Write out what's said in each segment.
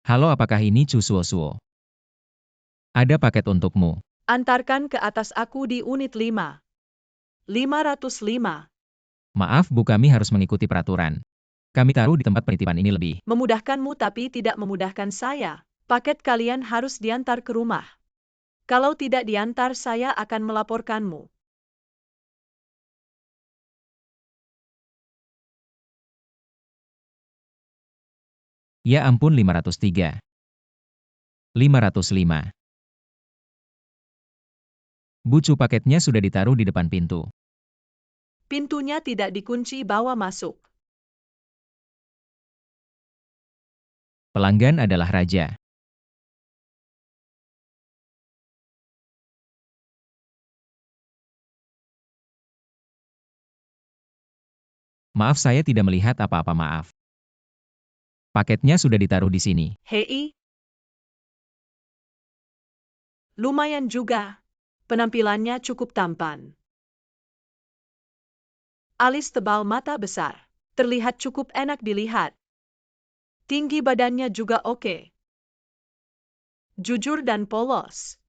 Halo, apakah ini Chu Suo? Ada paket untukmu. Antarkan ke atas aku di unit 5. 505. Maaf Bu, kami harus mengikuti peraturan. Kami taruh di tempat penitipan ini lebih. Memudahkanmu tapi tidak memudahkan saya. Paket kalian harus diantar ke rumah. Kalau tidak diantar saya akan melaporkanmu. Ya ampun, 503. 505. Bu Chu, paketnya sudah ditaruh di depan pintu. Pintunya tidak dikunci, bawa masuk. Pelanggan adalah raja. Maaf, saya tidak melihat apa-apa, maaf. Paketnya sudah ditaruh di sini. Hei. Lumayan juga. Penampilannya cukup tampan. Alis tebal, mata besar. Terlihat cukup enak dilihat. Tinggi badannya juga oke. Jujur dan polos.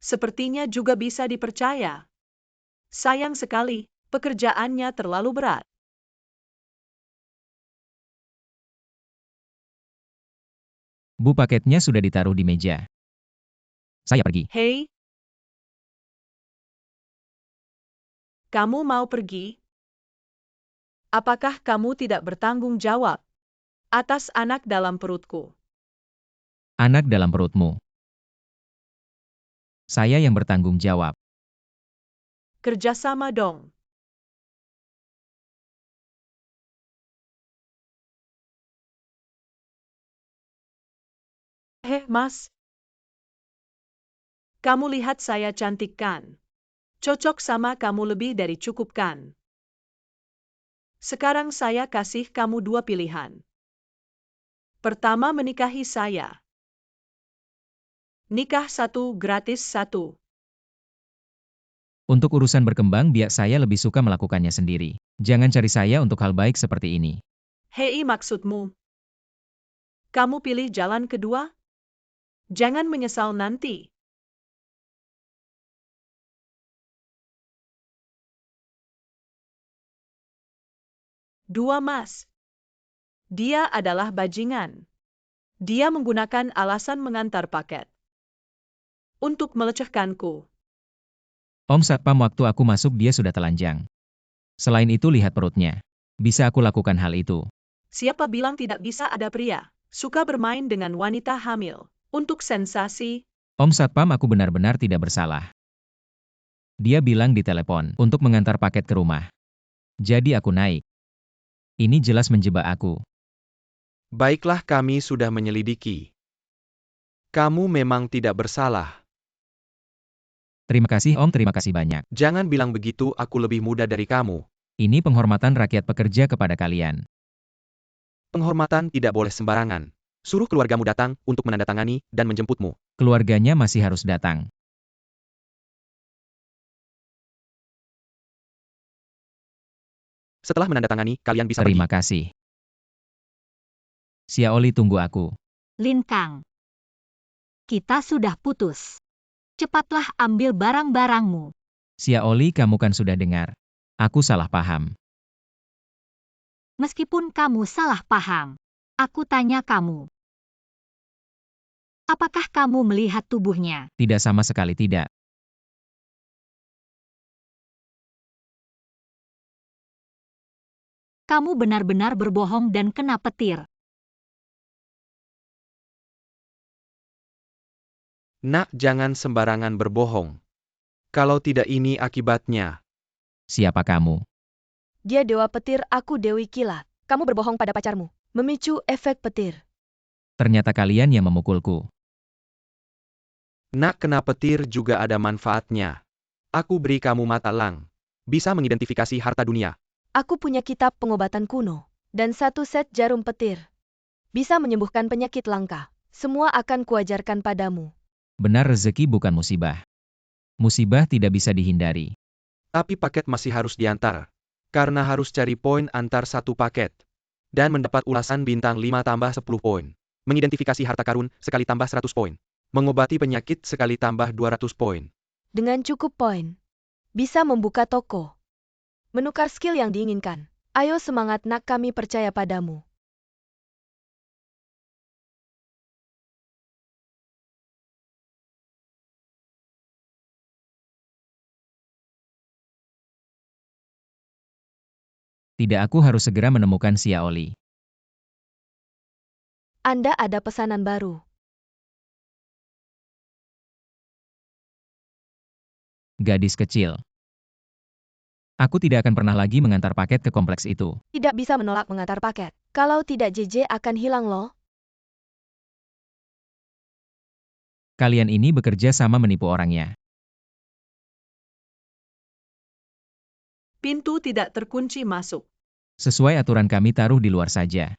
Sepertinya juga bisa dipercaya. Sayang sekali, pekerjaannya terlalu berat. Bu, paketnya sudah ditaruh di meja. Saya pergi. Hei. Kamu mau pergi? Apakah kamu tidak bertanggung jawab atas anak dalam perutku? Anak dalam perutmu. Saya yang bertanggung jawab. Kerjasama dong. Mas. Kamu lihat saya cantik kan? Cocok sama kamu lebih dari cukup kan? Sekarang saya kasih kamu 2 pilihan. Pertama, menikahi saya. Nikah 1 gratis 1. Untuk urusan berkembang biak saya lebih suka melakukannya sendiri. Jangan cari saya untuk hal baik seperti ini. Hei, maksudmu? Kamu pilih jalan kedua? Jangan menyesal nanti. Dua, Mas. Dia adalah bajingan. Dia menggunakan alasan mengantar paket untuk melecehkanku. Om Satpam, waktu aku masuk dia sudah telanjang. Selain itu, lihat perutnya. Bisa aku lakukan hal itu? Siapa bilang tidak bisa ada pria suka bermain dengan wanita hamil untuk sensasi? Om Satpam, aku benar-benar tidak bersalah. Dia bilang di telepon untuk mengantar paket ke rumah. Jadi aku naik. Ini jelas menjebak aku. Baiklah, kami sudah menyelidiki. Kamu memang tidak bersalah. Terima kasih Om, terima kasih banyak. Jangan bilang begitu, aku lebih muda dari kamu. Ini penghormatan rakyat pekerja kepada kalian. Penghormatan tidak boleh sembarangan. Suruh keluargamu datang untuk menandatangani dan menjemputmu. Keluarganya masih harus datang. Setelah menandatangani, kalian bisa Terima pergi. kasih. Xiaoli, tunggu aku. Lin Kang. Kita sudah putus. Cepatlah ambil barang-barangmu. Xiaoli, kamu kan sudah dengar. Aku salah paham. Meskipun kamu salah paham, aku tanya kamu. Apakah kamu melihat tubuhnya? Tidak, sama sekali tidak. Kamu benar-benar berbohong dan kena petir. Nak, jangan sembarangan berbohong. Kalau tidak, ini akibatnya. Siapa kamu? Dia dewa petir, aku dewi kilat. Kamu berbohong pada pacarmu, memicu efek petir. Ternyata kalian yang memukulku. Nak, kena petir juga ada manfaatnya. Aku beri kamu mata elang. Bisa mengidentifikasi harta dunia. Aku punya kitab pengobatan kuno, dan 1 set jarum petir. Bisa menyembuhkan penyakit langka. Semua akan kuajarkan padamu. Benar, rezeki bukan musibah. Musibah tidak bisa dihindari. Tapi paket masih harus diantar. Karena harus cari poin antar satu paket. Dan mendapat ulasan bintang 5 tambah 10 poin. Mengidentifikasi harta karun, sekali tambah 100 poin. Mengobati penyakit, sekali tambah 200 poin. Dengan cukup poin, bisa membuka toko. Menukar skill yang diinginkan. Ayo semangat nak, kami percaya padamu. Tidak, aku harus segera menemukan Xia Oli. Anda ada pesanan baru. Gadis kecil. Aku tidak akan pernah lagi mengantar paket ke kompleks itu. Tidak bisa menolak mengantar paket. Kalau tidak JJ akan hilang loh. Kalian ini bekerja sama menipu orangnya. Pintu tidak terkunci masuk. Sesuai aturan kami taruh di luar saja.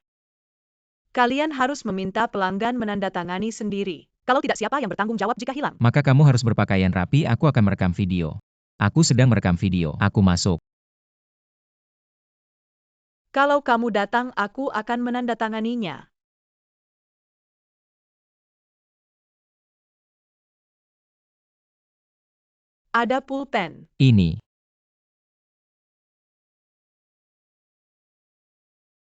Kalian harus meminta pelanggan menandatangani sendiri. Kalau tidak, siapa yang bertanggung jawab jika hilang? Maka kamu harus berpakaian rapi, aku akan merekam video. Aku sedang merekam video, aku masuk. Kalau kamu datang, aku akan menandatanganinya. Ada pulpen. Ini.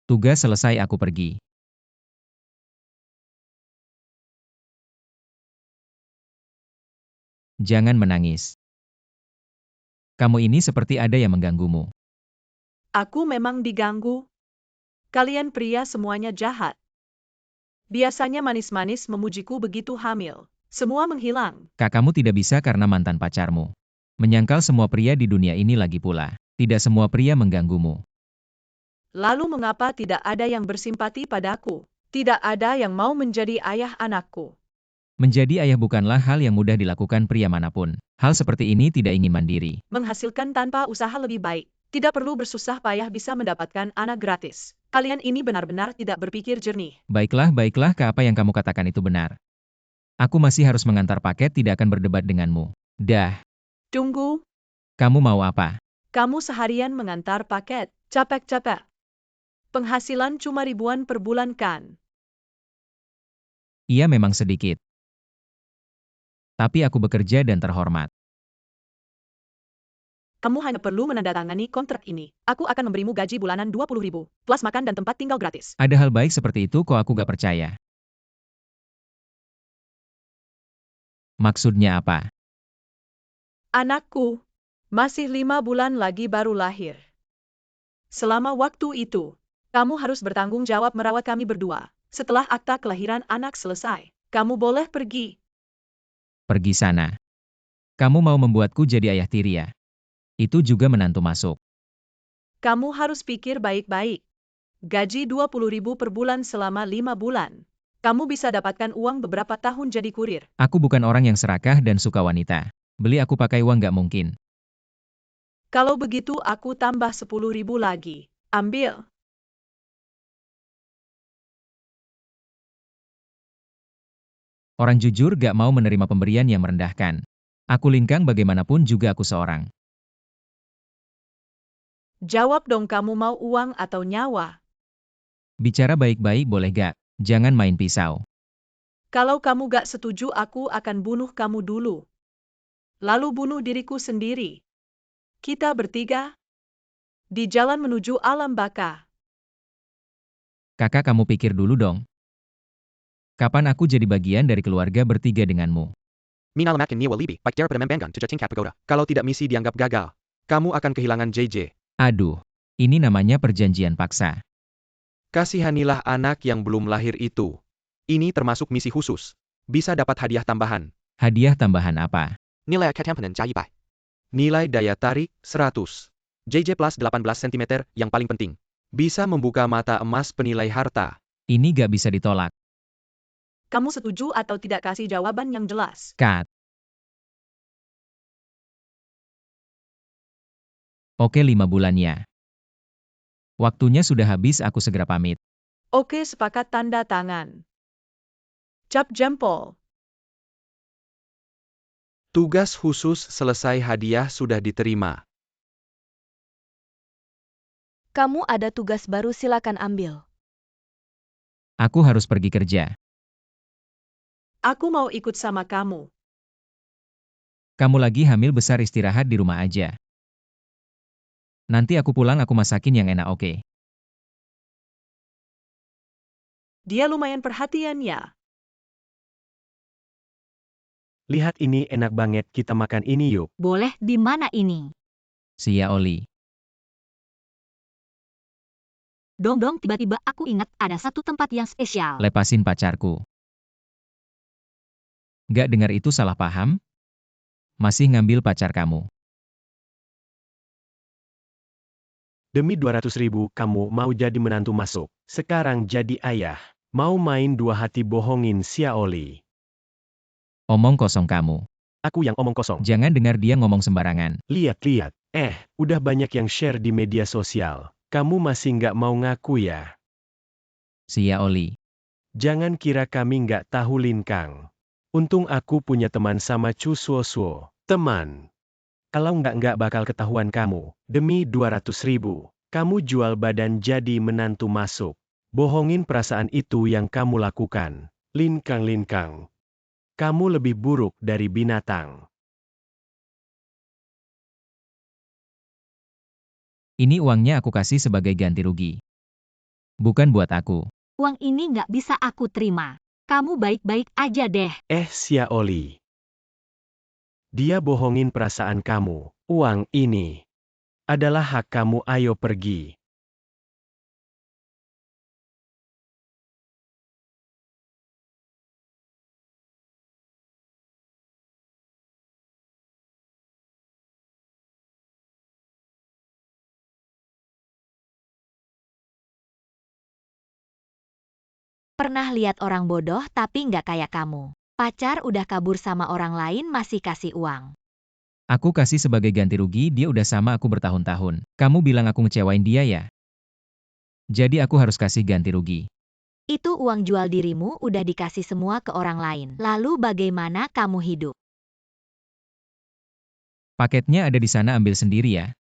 Tugas selesai, aku pergi. Jangan menangis. Kamu ini seperti ada yang mengganggumu. Aku memang diganggu. Kalian pria semuanya jahat. Biasanya manis-manis memujiku begitu hamil. Semua menghilang. Kak, kamu tidak bisa karena mantan pacarmu. Menyangkal semua pria di dunia ini lagi pula. Tidak semua pria mengganggumu. Lalu mengapa tidak ada yang bersimpati padaku? Tidak ada yang mau menjadi ayah anakku. Menjadi ayah bukanlah hal yang mudah dilakukan pria manapun. Hal seperti ini tidak ingin mandiri. Menghasilkan tanpa usaha lebih baik. Tidak perlu bersusah payah bisa mendapatkan anak gratis. Kalian ini benar-benar tidak berpikir jernih. Baiklah, Kak, apa yang kamu katakan itu benar. Aku masih harus mengantar paket, tidak akan berdebat denganmu. Dah. Tunggu, Kamu mau apa? kamu seharian mengantar paket. Capek-capek. Penghasilan cuma ribuan per bulan kan? Iya, memang sedikit. Tapi aku bekerja dan terhormat. Kamu hanya perlu menandatangani kontrak ini. Aku akan memberimu gaji bulanan 20.000, plus makan dan tempat tinggal gratis. Ada hal baik seperti itu kok aku gak percaya. Maksudnya apa? Anakku, masih 5 bulan lagi baru lahir. Selama waktu itu, kamu harus bertanggung jawab merawat kami berdua. Setelah akta kelahiran anak selesai, kamu boleh pergi. Pergi sana. Kamu mau membuatku jadi ayah tiri ya? Itu juga menantu masuk. Kamu harus pikir baik-baik. Gaji 20.000 per bulan selama 5 bulan. Kamu bisa dapatkan uang beberapa tahun jadi kurir. Aku bukan orang yang serakah dan suka wanita. Beli aku pakai uang gak mungkin. Kalau begitu aku tambah 10.000 lagi. Ambil. Orang jujur gak mau menerima pemberian yang merendahkan. Aku lingkang, bagaimanapun juga aku seorang. Jawab dong, kamu mau uang atau nyawa? Bicara baik-baik boleh gak? Jangan main pisau. Kalau kamu gak setuju, aku akan bunuh kamu dulu. Lalu bunuh diriku sendiri. Kita bertiga di jalan menuju alam baka. Kakak, kamu pikir dulu dong. Kapan aku jadi bagian dari keluarga bertiga denganmu? Minalamakin niwa libi, baik pada membangan to tingkat pagoda. Kalau tidak misi dianggap gagal, kamu akan kehilangan JJ. Aduh, ini namanya perjanjian paksa. Kasihanilah anak yang belum lahir itu. Ini termasuk misi khusus. Bisa dapat hadiah tambahan. Hadiah tambahan apa? Nilai ketampanan jayibai. Nilai daya tarik 100. JJ plus 18 cm yang paling penting. Bisa membuka mata emas penilai harta. Ini gak bisa ditolak. Kamu setuju atau tidak? Kasih jawaban yang jelas. Cut. Oke, 5 bulannya. Waktunya sudah habis, aku segera pamit. Oke, sepakat, tanda tangan. Cap jempol. Tugas khusus selesai, hadiah sudah diterima. Kamu ada tugas baru, silakan ambil. Aku harus pergi kerja. Aku mau ikut sama kamu. Kamu lagi hamil besar, istirahat di rumah aja. Nanti aku pulang aku masakin yang enak, oke? Dia lumayan perhatian ya. Lihat ini enak banget, kita makan ini yuk. Boleh, di mana ini? Sia Oli. Dong, tiba-tiba aku ingat ada satu tempat yang spesial. Lepasin pacarku. Gak dengar itu salah paham? Masih ngambil pacar kamu. Demi 200.000 kamu mau jadi menantu masuk. Sekarang jadi ayah. Mau main dua hati bohongin Sia Oli. Omong kosong kamu. Aku yang omong kosong. Jangan dengar dia ngomong sembarangan. Lihat. Udah banyak yang share di media sosial. Kamu masih nggak mau ngaku ya? Sia Oli. Jangan kira kami nggak tahu Lin Kang. Untung aku punya teman sama Chu Suo. Teman. Kalau nggak bakal ketahuan kamu. Demi 200.000, kamu jual badan jadi menantu masuk. Bohongin perasaan itu yang kamu lakukan. Lin Kang. Kamu lebih buruk dari binatang. Ini uangnya aku kasih sebagai ganti rugi. Bukan buat aku. Uang ini nggak bisa aku terima. Kamu baik-baik aja deh. Sia Oli. Dia bohongin perasaan kamu. Uang ini adalah hak kamu, ayo pergi. Pernah lihat orang bodoh tapi nggak kayak kamu. Pacar udah kabur sama orang lain masih kasih uang. Aku kasih sebagai ganti rugi, dia udah sama aku bertahun-tahun. Kamu bilang aku ngecewain dia ya? Jadi aku harus kasih ganti rugi. Itu uang jual dirimu udah dikasih semua ke orang lain. Lalu bagaimana kamu hidup? Paketnya ada di sana, ambil sendiri ya.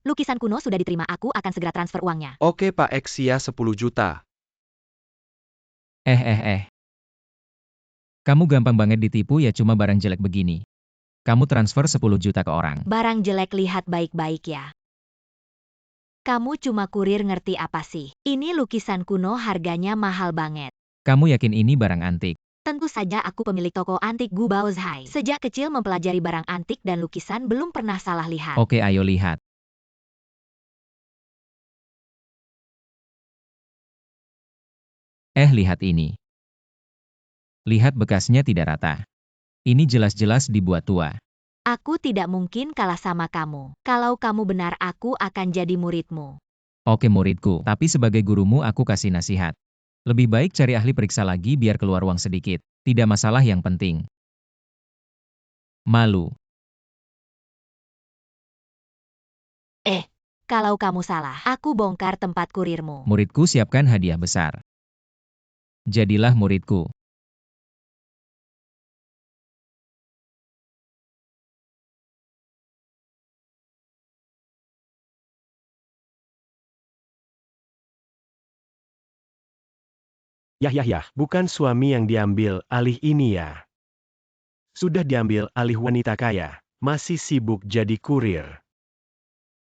Lukisan kuno sudah diterima, aku akan segera transfer uangnya. Oke Pak X, Sia 10 juta. Kamu gampang banget ditipu ya, cuma barang jelek begini. Kamu transfer 10 juta ke orang. Barang jelek lihat baik-baik ya. Kamu cuma kurir, ngerti apa sih? Ini lukisan kuno harganya mahal banget. Kamu yakin ini barang antik? Tentu saja aku pemilik toko antik Gu Baozhai. Sejak kecil mempelajari barang antik dan lukisan, belum pernah salah lihat. Oke, ayo lihat. Lihat ini. Lihat bekasnya tidak rata. Ini jelas-jelas dibuat tua. Aku tidak mungkin kalah sama kamu. Kalau kamu benar, aku akan jadi muridmu. Oke muridku, tapi sebagai gurumu aku kasih nasihat. Lebih baik cari ahli periksa lagi biar keluar uang sedikit. Tidak masalah, yang penting. Malu. Kalau kamu salah, aku bongkar tempat kurirmu. Muridku, siapkan hadiah besar. Jadilah muridku. Yah, bukan suami yang diambil alih ini ya. Sudah diambil alih wanita kaya. Masih sibuk jadi kurir.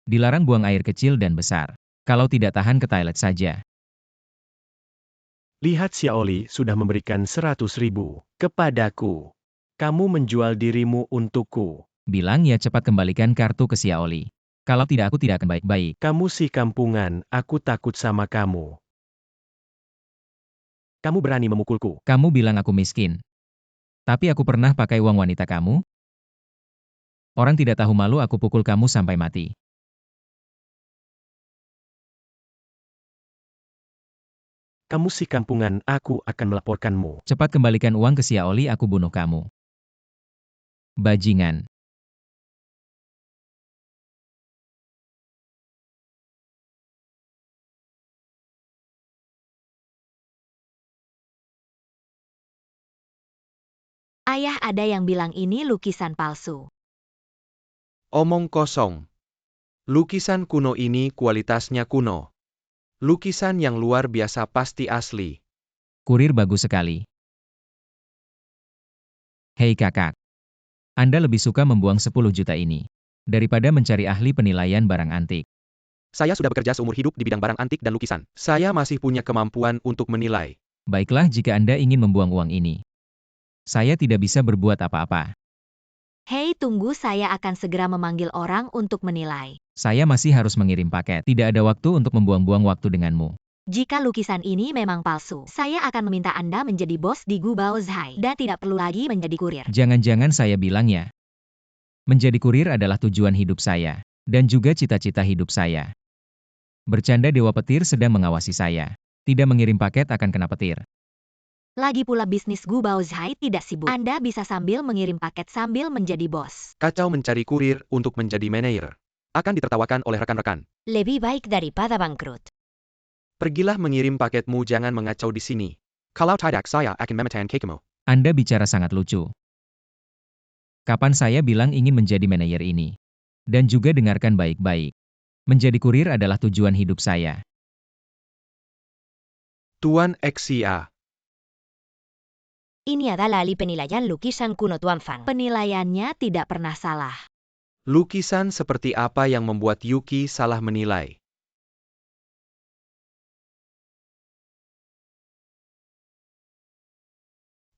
Dilarang buang air kecil dan besar. Kalau tidak tahan, ke toilet saja. Lihat, Sia Oli sudah memberikan 100.000 kepadaku. Kamu menjual dirimu untukku. Bilang ya cepat kembalikan kartu ke Sia Oli. Kalau tidak, aku tidak akan baik-baik. Kamu si kampungan, aku takut sama kamu. Kamu berani memukulku. Kamu bilang aku miskin. Tapi aku pernah pakai uang wanita kamu? Orang tidak tahu malu, aku pukul kamu sampai mati. Kamu si kampungan, aku akan melaporkanmu. Cepat kembalikan uang ke Sia Oli, aku bunuh kamu. Bajingan. Ayah, ada yang bilang ini lukisan palsu. Omong kosong. Lukisan kuno ini kualitasnya kuno. Lukisan yang luar biasa pasti asli. Kurir bagus sekali. Hei kakak. Anda lebih suka membuang 10 juta ini daripada mencari ahli penilaian barang antik. Saya sudah bekerja seumur hidup di bidang barang antik dan lukisan. Saya masih punya kemampuan untuk menilai. Baiklah jika Anda ingin membuang uang ini. Saya tidak bisa berbuat apa-apa. Hei, tunggu, saya akan segera memanggil orang untuk menilai. Saya masih harus mengirim paket. Tidak ada waktu untuk membuang-buang waktu denganmu. Jika lukisan ini memang palsu, saya akan meminta Anda menjadi bos di Gubao Zhai dan tidak perlu lagi menjadi kurir. Jangan-jangan saya bilang ya. Menjadi kurir adalah tujuan hidup saya. Dan juga cita-cita hidup saya. Bercanda, Dewa Petir sedang mengawasi saya. Tidak mengirim paket akan kena petir. Lagi pula bisnis Gubao Zhai tidak sibuk. Anda bisa sambil mengirim paket sambil menjadi bos. Kacau mencari kurir untuk menjadi manajer. Akan ditertawakan oleh rekan-rekan. Lebih baik daripada bangkrut. Pergilah mengirim paketmu, jangan mengacau di sini. Kalau tidak saya akan memecahin kekemu. Anda bicara sangat lucu. Kapan saya bilang ingin menjadi manajer ini? Dan juga dengarkan baik-baik. Menjadi kurir adalah tujuan hidup saya. Tuan Xia. Ini adalah ahli penilaian lukisan kuno Tuan Fan. Penilaiannya tidak pernah salah. Lukisan seperti apa yang membuat Yuki salah menilai?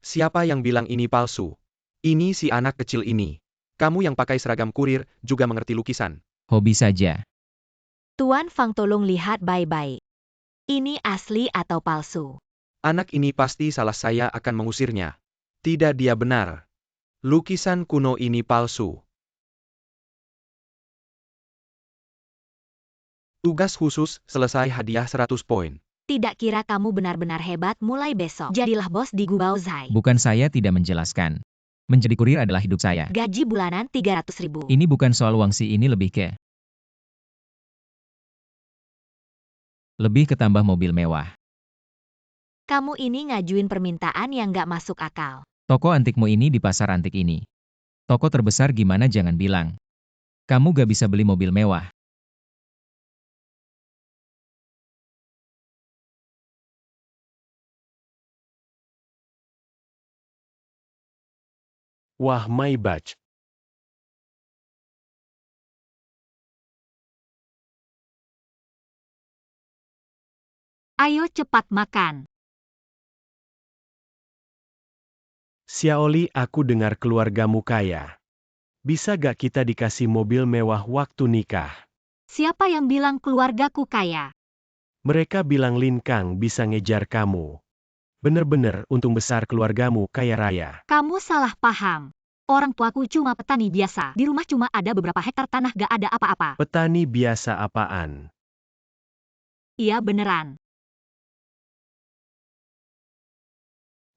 Siapa yang bilang ini palsu? Ini si anak kecil ini. Kamu yang pakai seragam kurir juga mengerti lukisan. Hobi saja. Tuan Fang, tolong lihat baik-baik. Ini asli atau palsu? Anak ini pasti salah, saya akan mengusirnya. Tidak, dia benar. Lukisan kuno ini palsu. Tugas khusus, selesai, hadiah 100 poin. Tidak kira kamu benar-benar hebat, mulai besok jadilah bos di Gubao Zhai. Bukan saya tidak menjelaskan. Menjadi kurir adalah hidup saya. Gaji bulanan 300.000. Ini bukan soal uang sih, ini lebih ke tambah mobil mewah. Kamu ini ngajuin permintaan yang gak masuk akal. Toko antikmu ini di pasar antik ini. Toko terbesar gimana, jangan bilang. Kamu gak bisa beli mobil mewah. Wah, my batch. Ayo cepat makan. Xiaoli, aku dengar keluargamu kaya. Bisa gak kita dikasih mobil mewah waktu nikah? Siapa yang bilang keluargaku kaya? Mereka bilang Lin Kang bisa ngejar kamu. Bener-bener untung besar keluargamu kaya raya. Kamu salah paham. Orang tuaku cuma petani biasa. Di rumah cuma ada beberapa hektar tanah, gak ada apa-apa. Petani biasa apaan? Iya beneran.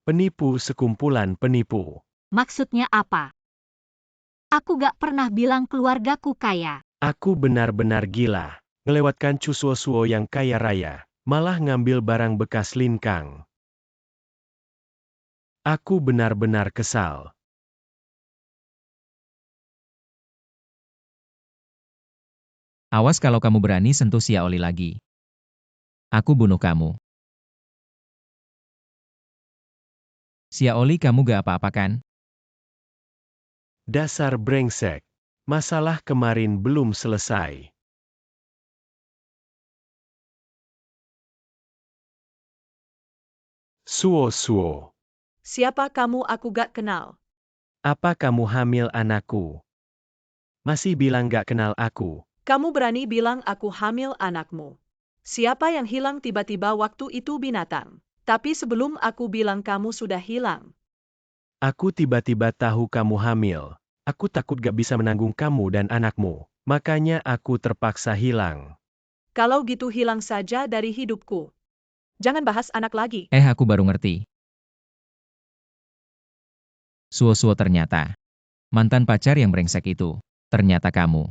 Penipu sekumpulan penipu. Maksudnya apa? Aku gak pernah bilang keluargaku kaya. Aku benar-benar gila. Ngelewatkan Cusuo-suo yang kaya raya. Malah ngambil barang bekas Lin Kang. Aku benar-benar kesal. Awas kalau kamu berani sentuh Xiaoli lagi. Aku bunuh kamu. Xiaoli, kamu gak apa-apa kan? Dasar brengsek. Masalah kemarin belum selesai. Suo-suo. Siapa kamu? Aku gak kenal. Apa kamu hamil anakku? Masih bilang gak kenal aku. Kamu berani bilang aku hamil anakmu. Siapa yang hilang tiba-tiba waktu itu? Binatang. Tapi sebelum aku bilang kamu sudah hilang. Aku tiba-tiba tahu kamu hamil. Aku takut gak bisa menanggung kamu dan anakmu. Makanya aku terpaksa hilang. Kalau gitu hilang saja dari hidupku. Jangan bahas anak lagi. Aku baru ngerti. Suo-suo, ternyata. Mantan pacar yang brengsek itu. Ternyata kamu.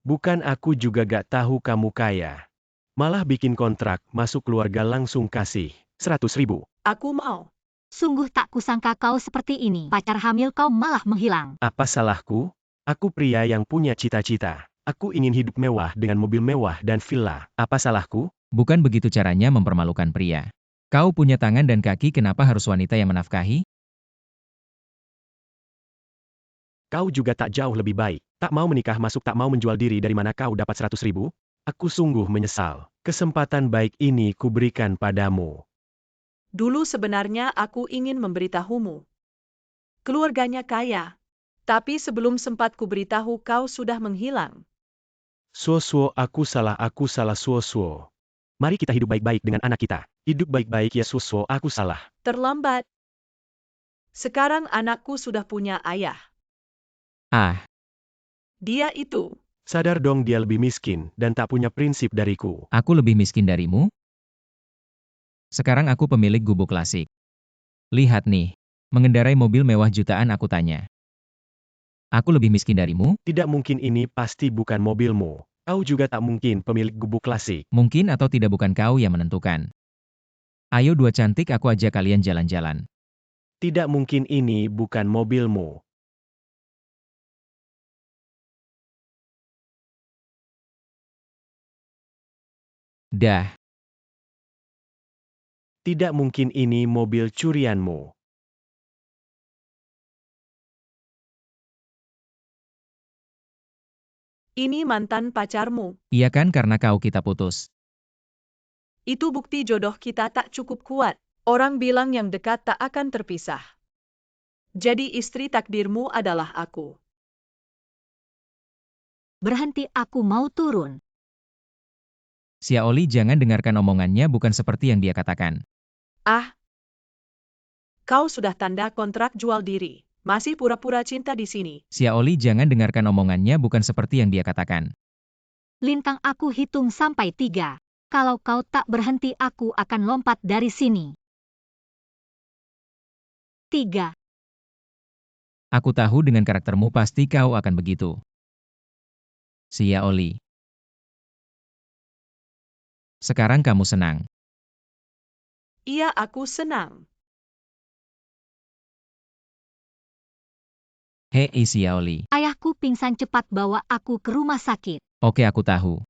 Bukan, aku juga gak tahu kamu kaya. Malah bikin kontrak masuk keluarga langsung kasih 100.000. Aku mau. Sungguh tak kusangka kau seperti ini. Pacar hamil kau malah menghilang. Apa salahku? Aku pria yang punya cita-cita. Aku ingin hidup mewah dengan mobil mewah dan villa. Apa salahku? Bukan begitu caranya mempermalukan pria. Kau punya tangan dan kaki, kenapa harus wanita yang menafkahi? Kau juga tak jauh lebih baik. Tak mau menikah masuk tak mau menjual diri, dari mana kau dapat 100.000? Aku sungguh menyesal. Kesempatan baik ini kuberikan padamu. Dulu sebenarnya aku ingin memberitahumu. Keluarganya kaya. Tapi sebelum sempat kuberitahu kau sudah menghilang. Suo, aku salah Suo. Mari kita hidup baik-baik dengan anak kita. Hidup baik-baik ya Suo, aku salah. Terlambat. Sekarang anakku sudah punya ayah. Ah, Dia itu. Sadar dong, dia lebih miskin dan tak punya prinsip dariku. aku lebih miskin darimu? Sekarang aku pemilik gubuk klasik. Lihat nih, mengendarai mobil mewah jutaan, aku tanya. Aku lebih miskin darimu? Tidak mungkin, ini pasti bukan mobilmu. Kau juga tak mungkin pemilik gubuk klasik. Mungkin atau tidak bukan kau yang menentukan. Ayo dua cantik, aku ajak kalian jalan-jalan. Tidak mungkin, ini bukan mobilmu. Dah, Tidak mungkin, ini mobil curianmu. Ini mantan pacarmu. iya kan, karena kita putus. Itu bukti jodoh kita tak cukup kuat. Orang bilang yang dekat tak akan terpisah. Jadi istri takdirmu adalah aku. Berhenti, aku mau turun. Xia Oli, jangan dengarkan omongannya, bukan seperti yang dia katakan. Ah, kau sudah tanda kontrak jual diri. Masih pura-pura cinta di sini. Xia Oli, jangan dengarkan omongannya, bukan seperti yang dia katakan. Lintang, aku hitung sampai 3. Kalau kau tak berhenti, aku akan lompat dari sini. 3. Aku tahu dengan karaktermu pasti kau akan begitu. Xia Oli. Sekarang kamu senang. Iya, aku senang. Hei Xia Oli. Ayahku pingsan, cepat bawa aku ke rumah sakit. Oke, aku tahu.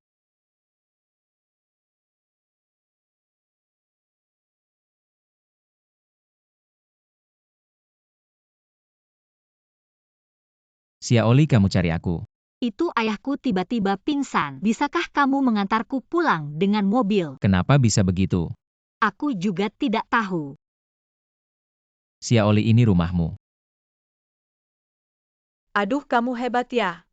Xia Oli, kamu cari aku. Itu ayahku tiba-tiba pingsan. Bisakah kamu mengantarku pulang dengan mobil? Kenapa bisa begitu? Aku juga tidak tahu. Xia Oli, ini rumahmu. Aduh, kamu hebat ya.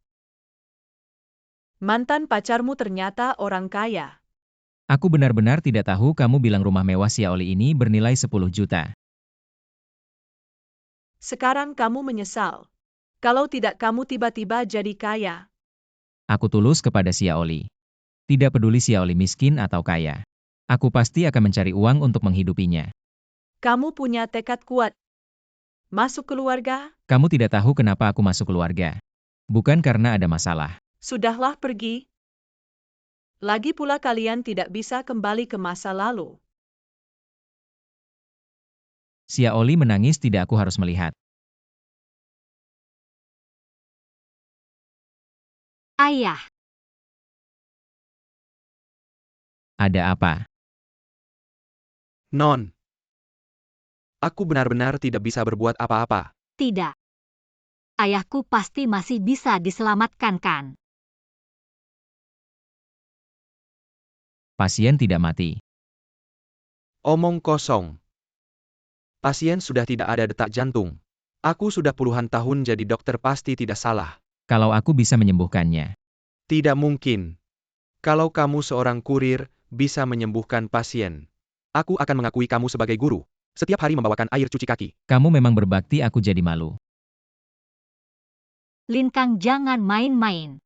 Mantan pacarmu ternyata orang kaya. Aku benar-benar tidak tahu, kamu bilang rumah mewah Xia Oli ini bernilai 10 juta. Sekarang kamu menyesal. Kalau tidak kamu tiba-tiba jadi kaya. Aku tulus kepada Xia Oli. Tidak peduli Xia Oli miskin atau kaya. Aku pasti akan mencari uang untuk menghidupinya. Kamu punya tekad kuat. Masuk keluarga? Kamu tidak tahu kenapa aku masuk keluarga. Bukan karena ada masalah. Sudahlah, pergi. Lagi pula kalian tidak bisa kembali ke masa lalu. Xia Oli menangis, tidak, aku harus melihat. Ayah, Ada apa? Non. Aku benar-benar tidak bisa berbuat apa-apa. tidak. Ayahku pasti masih bisa diselamatkan, kan? Pasien tidak mati. Omong kosong. Pasien sudah tidak ada detak jantung. Aku sudah puluhan tahun jadi dokter, pasti tidak salah. Kalau aku bisa menyembuhkannya. Tidak mungkin. Kalau kamu seorang kurir, bisa menyembuhkan pasien. Aku akan mengakui kamu sebagai guru. Setiap hari membawakan air cuci kaki. Kamu memang berbakti, aku jadi malu. Lintang, jangan main-main.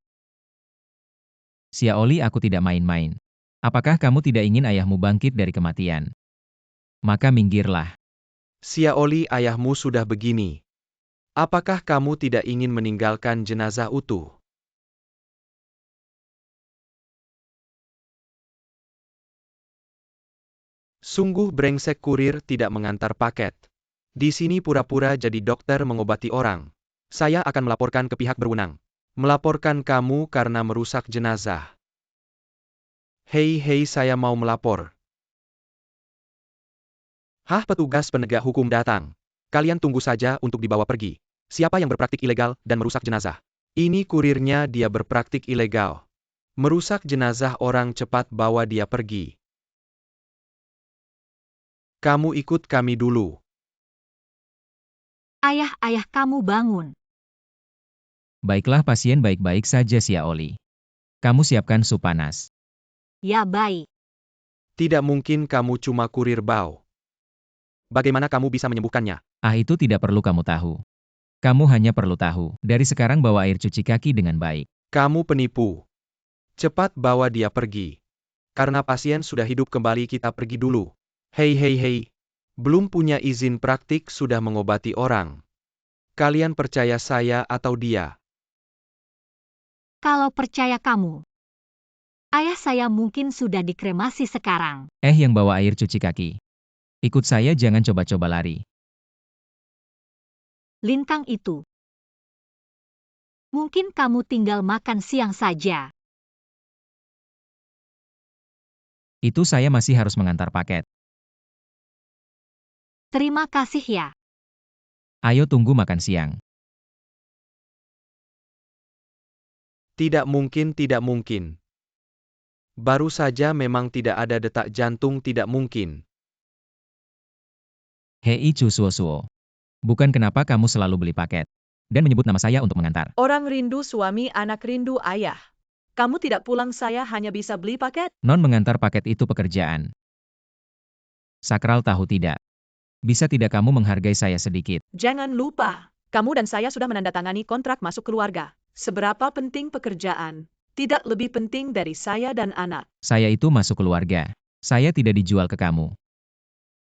Xia Oli, aku tidak main-main. Apakah kamu tidak ingin ayahmu bangkit dari kematian? Maka minggirlah. Xia Oli, ayahmu sudah begini. Apakah kamu tidak ingin meninggalkan jenazah utuh? Sungguh brengsek, kurir tidak mengantar paket. Di sini pura-pura jadi dokter mengobati orang. Saya akan melaporkan ke pihak berwenang. Melaporkan kamu karena merusak jenazah. Hei, saya mau melapor. Hah, petugas penegak hukum datang. Kalian tunggu saja untuk dibawa pergi. Siapa yang berpraktik ilegal dan merusak jenazah? Ini kurirnya, dia berpraktik ilegal. Merusak jenazah orang, cepat bawa dia pergi. Kamu ikut kami dulu. Ayah, kamu bangun. Baiklah pasien, baik-baik saja Sia Oli. Kamu siapkan sup panas. Ya baik. Tidak mungkin kamu cuma kurir bau. Bagaimana kamu bisa menyembuhkannya? Ah, itu tidak perlu kamu tahu. Kamu hanya perlu tahu, dari sekarang bawa air cuci kaki dengan baik. Kamu penipu. Cepat bawa dia pergi. Karena pasien sudah hidup kembali, kita pergi dulu. Hei. Belum punya izin praktik sudah mengobati orang. Kalian percaya saya atau dia? Kalau percaya kamu. Ayah saya mungkin sudah dikremasi sekarang. Yang bawa air cuci kaki. Ikut saya, jangan coba-coba lari. Lintang itu. Mungkin kamu tinggal makan siang saja. Itu saya masih harus mengantar paket. Terima kasih ya. Ayo tunggu makan siang. Tidak mungkin. Baru saja memang tidak ada detak jantung, tidak mungkin. Hei Suo. Bukan kenapa kamu selalu beli paket. Dan menyebut nama saya untuk mengantar. Orang rindu suami, anak rindu ayah. Kamu tidak pulang, saya hanya bisa beli paket. Non, mengantar paket itu pekerjaan. Sakral tahu tidak? Bisa tidak kamu menghargai saya sedikit? Jangan lupa, kamu dan saya sudah menandatangani kontrak masuk keluarga. Seberapa penting pekerjaan, tidak lebih penting dari saya dan anak. Saya itu masuk keluarga. Saya tidak dijual ke kamu.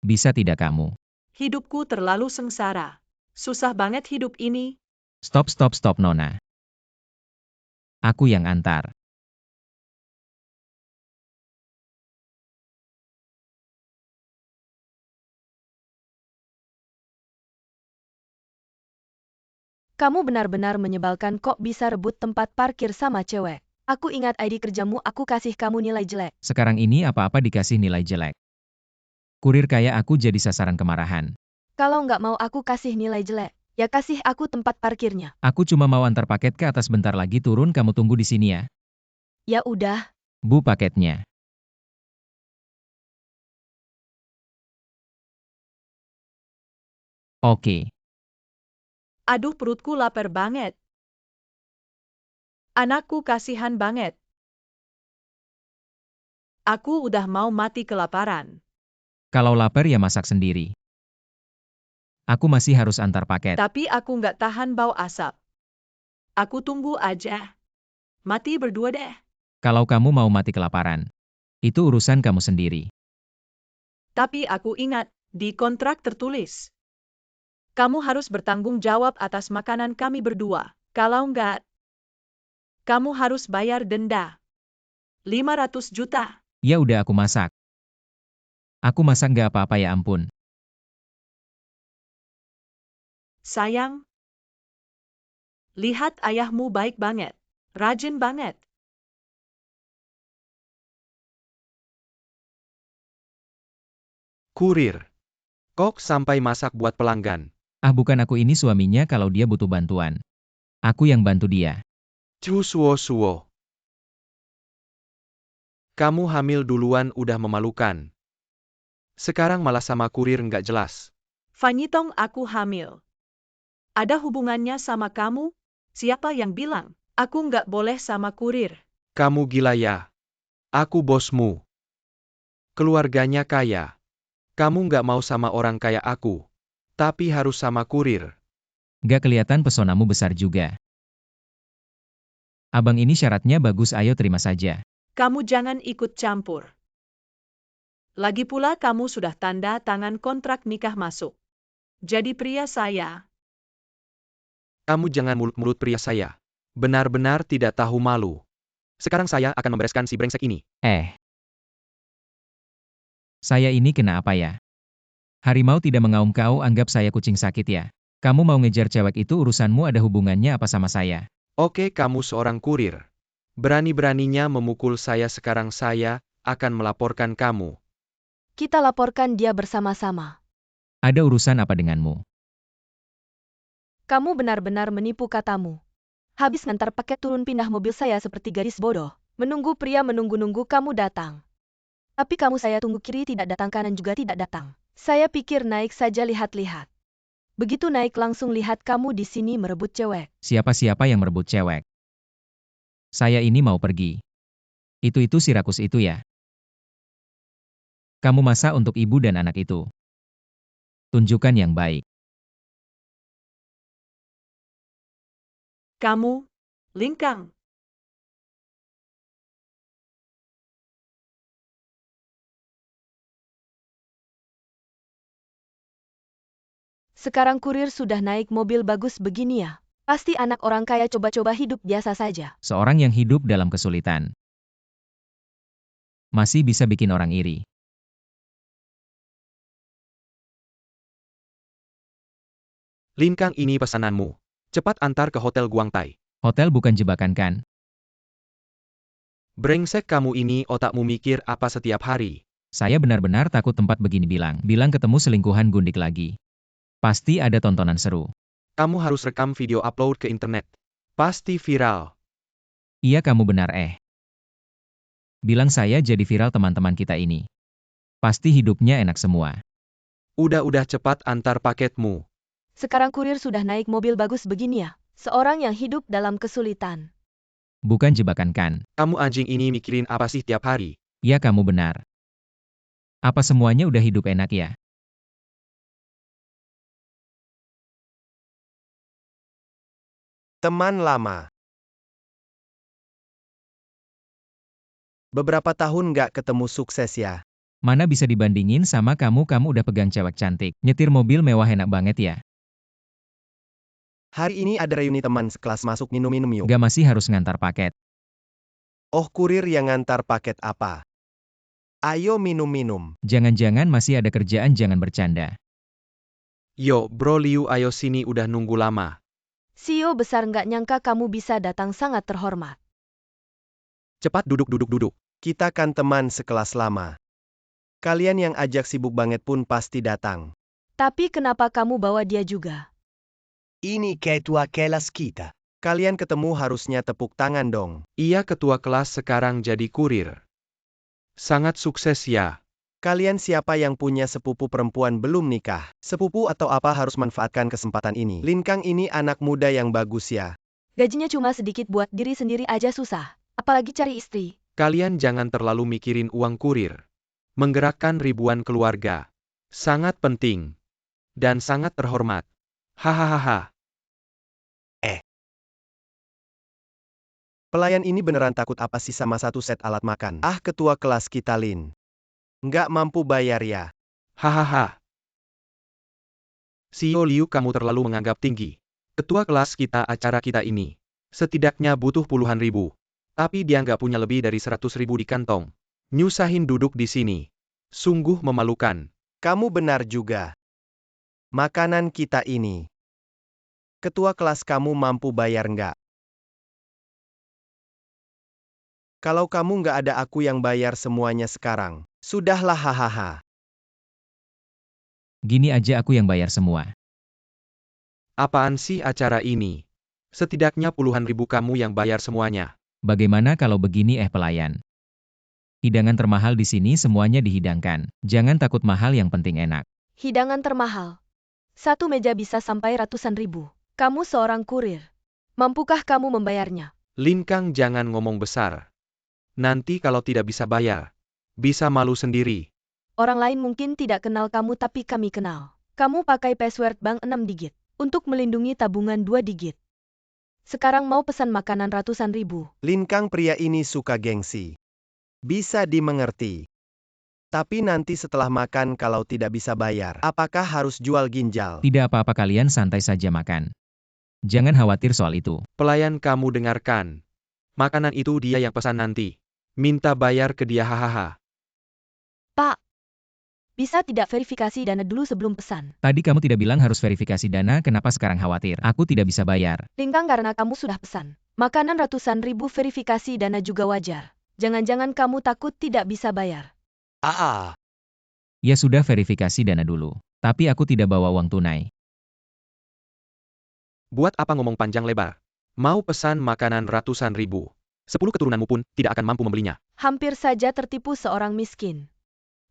Bisa tidak kamu? Hidupku terlalu sengsara. Susah banget hidup ini. Stop, Nona. Aku yang antar. Kamu benar-benar menyebalkan, kok bisa rebut tempat parkir sama cewek. Aku ingat ID kerjamu, aku kasih kamu nilai jelek. Sekarang ini apa-apa dikasih nilai jelek. Kurir kayak aku jadi sasaran kemarahan. Kalau nggak mau aku kasih nilai jelek, ya kasih aku tempat parkirnya. Aku cuma mau antar paket ke atas, bentar lagi turun, kamu tunggu di sini ya. Ya udah. Bu, paketnya. Oke. Aduh, perutku lapar banget. Anakku kasihan banget. Aku udah mau mati kelaparan. Kalau lapar ya masak sendiri. Aku masih harus antar paket. Tapi aku nggak tahan bau asap. Aku tunggu aja. Mati berdua deh. Kalau kamu mau mati kelaparan, itu urusan kamu sendiri. Tapi aku ingat, di kontrak tertulis. Kamu harus bertanggung jawab atas makanan kami berdua. Kalau nggak, kamu harus bayar denda. 500 juta. Ya udah, aku masak. Aku masak nggak apa-apa, ya ampun. Sayang, lihat ayahmu baik banget. Rajin banget. Kurir. Kok sampai masak buat pelanggan? Ah, bukan, aku ini suaminya kalau dia butuh bantuan. Aku yang bantu dia. Suo. Kamu hamil duluan, udah memalukan. Sekarang malah sama kurir nggak jelas. Fanyitong, aku hamil. Ada hubungannya sama kamu? Siapa yang bilang? Aku nggak boleh sama kurir. Kamu gila ya? Aku bosmu. Keluarganya kaya. Kamu nggak mau sama orang kaya aku. Tapi harus sama kurir. Nggak kelihatan pesonamu besar juga. Abang ini syaratnya bagus, ayo terima saja. Kamu jangan ikut campur. Lagi pula kamu sudah tanda tangan kontrak nikah masuk. Jadi pria saya. Kamu jangan mulut-mulut pria saya. Benar-benar tidak tahu malu. Sekarang saya akan membereskan si brengsek ini. Saya ini kena apa ya? Harimau tidak mengaum, kau anggap saya kucing sakit ya? Kamu mau ngejar cewek itu, urusanmu, ada hubungannya apa sama saya? Oke, kamu seorang kurir. Berani-beraninya memukul saya sekarang, saya akan melaporkan kamu. Kita laporkan dia bersama-sama. Ada urusan apa denganmu? Kamu benar-benar menipu katamu. Habis ngantar paket turun pindah mobil saya seperti gadis bodoh. Menunggu pria menunggu-nunggu kamu datang. Tapi kamu saya tunggu kiri tidak datang, kanan juga tidak datang. Saya pikir naik saja lihat-lihat. Begitu naik langsung lihat kamu di sini merebut cewek. Siapa-siapa yang merebut cewek? Saya ini mau pergi. Itu si rakus itu ya? Kamu masak untuk ibu dan anak itu. Tunjukkan yang baik. Kamu, Lingkang. Sekarang kurir sudah naik mobil bagus begini ya. Pasti anak orang kaya coba-coba hidup biasa saja. Seorang yang hidup dalam kesulitan masih bisa bikin orang iri. Lingkang, ini pesananmu. Cepat antar ke Hotel Guangtai. Hotel bukan jebakan kan? Brengsek kamu ini, otakmu mikir apa setiap hari? Saya benar-benar takut tempat begini bilang ketemu selingkuhan gundik lagi. Pasti ada tontonan seru. Kamu harus rekam video upload ke internet. Pasti viral. Iya, kamu benar Bilang saya jadi viral teman-teman kita ini. Pasti hidupnya enak semua. Udah cepat antar paketmu. Sekarang kurir sudah naik mobil bagus begini ya. Seorang yang hidup dalam kesulitan. Bukan jebakan kan? Kamu anjing ini mikirin apa sih tiap hari? Ya, kamu benar. Apa semuanya udah hidup enak ya? Teman lama. Beberapa tahun nggak ketemu, sukses ya. Mana bisa dibandingin sama kamu udah pegang cewek cantik. Nyetir mobil mewah enak banget ya. Hari ini ada reuni teman sekelas, masuk minum-minum yuk. Gak masih harus ngantar paket. Oh, kurir yang ngantar paket apa? Ayo minum-minum. Jangan-jangan masih ada kerjaan, jangan bercanda. Yo, bro Liu, ayo sini, udah nunggu lama. CEO besar nggak nyangka kamu bisa datang, sangat terhormat. Cepat duduk. Kita kan teman sekelas lama. Kalian yang ajak sibuk banget pun pasti datang. Tapi kenapa kamu bawa dia juga? Ini ketua kelas kita. Kalian ketemu harusnya tepuk tangan dong. Iya, ketua kelas sekarang jadi kurir. Sangat sukses ya. Kalian siapa yang punya sepupu perempuan belum nikah? Sepupu atau apa, harus manfaatkan kesempatan ini. Lingkang ini anak muda yang bagus ya. Gajinya cuma sedikit, buat diri sendiri aja susah. Apalagi cari istri. Kalian jangan terlalu mikirin uang kurir. Menggerakkan ribuan keluarga. Sangat penting. Dan sangat terhormat. Hahaha. Pelayan ini beneran takut apa sih sama satu set alat makan? Ah, ketua kelas kita Lin. Nggak mampu bayar ya. Hahaha. CEO Liu, kamu terlalu menganggap tinggi. Ketua kelas kita, acara kita ini setidaknya butuh puluhan ribu. Tapi dia nggak punya lebih dari 100 ribu di kantong. Nyusahin duduk di sini. Sungguh memalukan. Kamu benar juga. Makanan kita ini. Ketua kelas kamu mampu bayar nggak? Kalau kamu nggak ada, aku yang bayar semuanya sekarang. Sudahlah, hahaha. Gini aja aku yang bayar semua. Apaan sih acara ini? Setidaknya puluhan ribu, kamu yang bayar semuanya. Bagaimana kalau begini pelayan? Hidangan termahal di sini semuanya dihidangkan. Jangan takut mahal, yang penting enak. Hidangan termahal. Satu meja bisa sampai ratusan ribu. Kamu seorang kurir. Mampukah kamu membayarnya? Lingkang, jangan ngomong besar. Nanti kalau tidak bisa bayar, bisa malu sendiri. Orang lain mungkin tidak kenal kamu, tapi kami kenal. Kamu pakai password bank 6 digit. Untuk melindungi tabungan 2 digit. Sekarang mau pesan makanan ratusan ribu. Lingkang, pria ini suka gengsi. Bisa dimengerti. Tapi nanti setelah makan kalau tidak bisa bayar, apakah harus jual ginjal? Tidak apa-apa, kalian santai saja makan. Jangan khawatir soal itu. Pelayan, kamu dengarkan. Makanan itu dia yang pesan nanti. Minta bayar ke dia, hahaha. Pak, bisa tidak verifikasi dana dulu sebelum pesan? Tadi kamu tidak bilang harus verifikasi dana, kenapa sekarang khawatir? Aku tidak bisa bayar. Lingkang, karena kamu sudah pesan. Makanan ratusan ribu, verifikasi dana juga wajar. Jangan-jangan kamu takut tidak bisa bayar. Ya sudah, verifikasi dana dulu. Tapi aku tidak bawa uang tunai. Buat apa ngomong panjang lebar? Mau pesan makanan ratusan ribu. 10 keturunanmu pun tidak akan mampu membelinya. Hampir saja tertipu seorang miskin.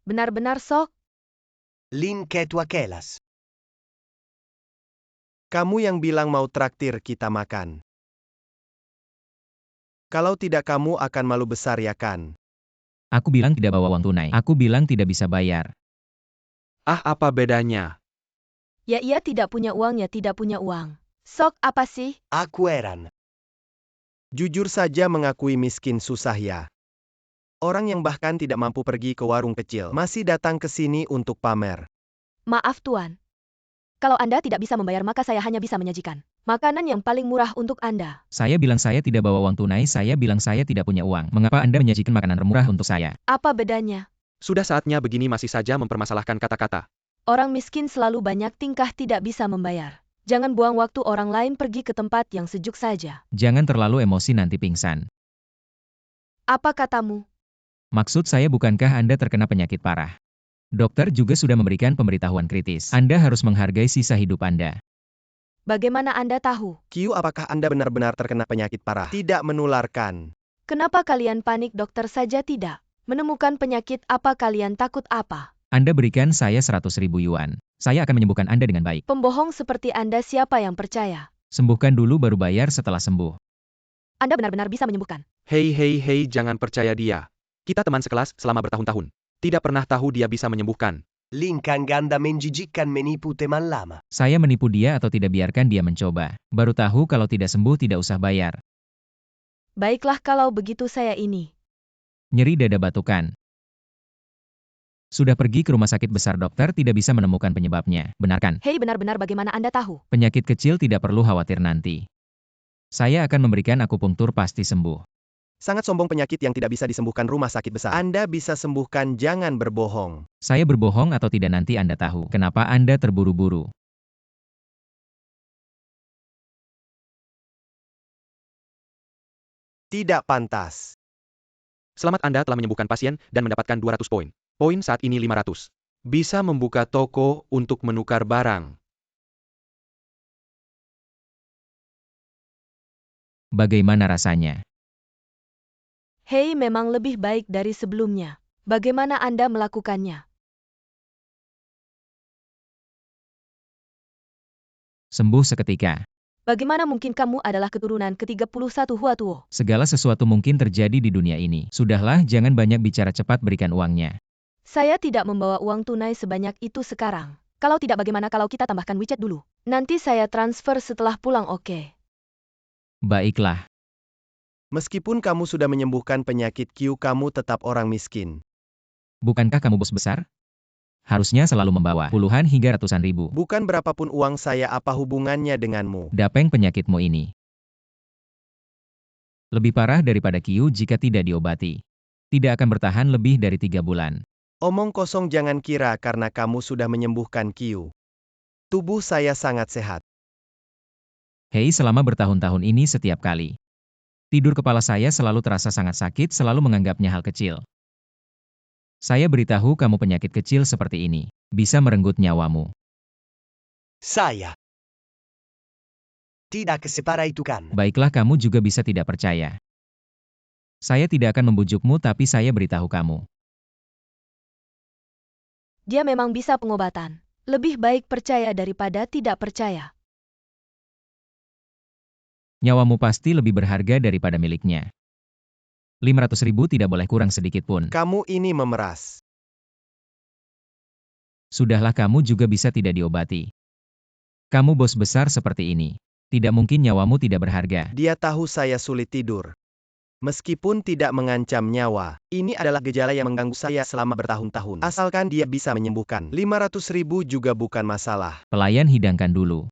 Benar-benar sok. Lin ketua kelas. Kamu yang bilang mau traktir kita makan. Kalau tidak kamu akan malu besar ya kan? Aku bilang tidak bawa uang tunai. Aku bilang tidak bisa bayar. Ah, apa bedanya? Ya ia tidak punya uang, ya tidak punya uang. Sok apa sih? Aku heran. Jujur saja mengakui miskin susah ya. Orang yang bahkan tidak mampu pergi ke warung kecil masih datang ke sini untuk pamer. Maaf Tuan. Kalau Anda tidak bisa membayar maka saya hanya bisa menyajikan makanan yang paling murah untuk Anda. Saya bilang saya tidak bawa uang tunai, saya bilang saya tidak punya uang. Mengapa Anda menyajikan makanan murah untuk saya? Apa bedanya? Sudah saatnya begini masih saja mempermasalahkan kata-kata. Orang miskin selalu banyak tingkah tidak bisa membayar. Jangan buang waktu orang lain, pergi ke tempat yang sejuk saja. Jangan terlalu emosi, nanti pingsan. Apa katamu? Maksud saya, bukankah Anda terkena penyakit parah? Dokter juga sudah memberikan pemberitahuan kritis. Anda harus menghargai sisa hidup Anda. Bagaimana Anda tahu? Q, apakah Anda benar-benar terkena penyakit parah? Tidak menularkan. Kenapa kalian panik? Dokter saja tidak menemukan penyakit, apa kalian takut apa? Anda berikan saya 100.000 yuan. Saya akan menyembuhkan Anda dengan baik. Pembohong seperti Anda, siapa yang percaya? Sembuhkan dulu baru bayar setelah sembuh. Anda benar-benar bisa menyembuhkan. Hei, jangan percaya dia. Kita teman sekelas selama bertahun-tahun. Tidak pernah tahu dia bisa menyembuhkan. Lin kang ganda menjijikan menipu teman lama. Saya menipu dia atau tidak, biarkan dia mencoba. Baru tahu kalau tidak sembuh tidak usah bayar. Baiklah kalau begitu saya ini. Nyeri dada, batukan. Sudah pergi ke rumah sakit besar, dokter tidak bisa menemukan penyebabnya. Benar kan? Hei, benar-benar bagaimana Anda tahu? Penyakit kecil tidak perlu khawatir nanti. Saya akan memberikan akupunktur, pasti sembuh. Sangat sombong, penyakit yang tidak bisa disembuhkan rumah sakit besar. Anda bisa sembuhkan, jangan berbohong. Saya berbohong atau tidak nanti Anda tahu. Kenapa Anda terburu-buru? Tidak pantas. Selamat, Anda telah menyembuhkan pasien dan mendapatkan 200 poin. Poin saat ini 500. Bisa membuka toko untuk menukar barang. Bagaimana rasanya? Hei, memang lebih baik dari sebelumnya. Bagaimana Anda melakukannya? Sembuh seketika. Bagaimana mungkin kamu adalah keturunan ke-31 Huatuo? Segala sesuatu mungkin terjadi di dunia ini. Sudahlah, jangan banyak bicara, cepat berikan uangnya. Saya tidak membawa uang tunai sebanyak itu sekarang. Kalau tidak, bagaimana kalau kita tambahkan WeChat dulu? Nanti saya transfer setelah pulang, oke? Baiklah. Meskipun kamu sudah menyembuhkan penyakit Q, kamu tetap orang miskin. Bukankah kamu bos besar? Harusnya selalu membawa puluhan hingga ratusan ribu. Bukan berapapun uang saya, apa hubungannya denganmu? Dapeng penyakitmu ini. Lebih parah daripada Q jika tidak diobati. Tidak akan bertahan lebih dari 3 bulan. Omong kosong, jangan kira karena kamu sudah menyembuhkan Q. Tubuh saya sangat sehat. Hei, selama bertahun-tahun ini setiap kali tidur kepala saya selalu terasa sangat sakit, selalu menganggapnya hal kecil. Saya beritahu kamu, penyakit kecil seperti ini bisa merenggut nyawamu. Saya tidak separa itu kan. Baiklah, kamu juga bisa tidak percaya. Saya tidak akan membujukmu, tapi saya beritahu kamu. Dia memang bisa pengobatan. Lebih baik percaya daripada tidak percaya. Nyawamu pasti lebih berharga daripada miliknya. 500.000 tidak boleh kurang sedikit pun. Kamu ini memeras. Sudahlah, kamu juga bisa tidak diobati. Kamu bos besar seperti ini. Tidak mungkin nyawamu tidak berharga. Dia tahu saya sulit tidur. Meskipun tidak mengancam nyawa, ini adalah gejala yang mengganggu saya selama bertahun-tahun. Asalkan dia bisa menyembuhkan, 500.000 juga bukan masalah. Pelayan, hidangkan dulu.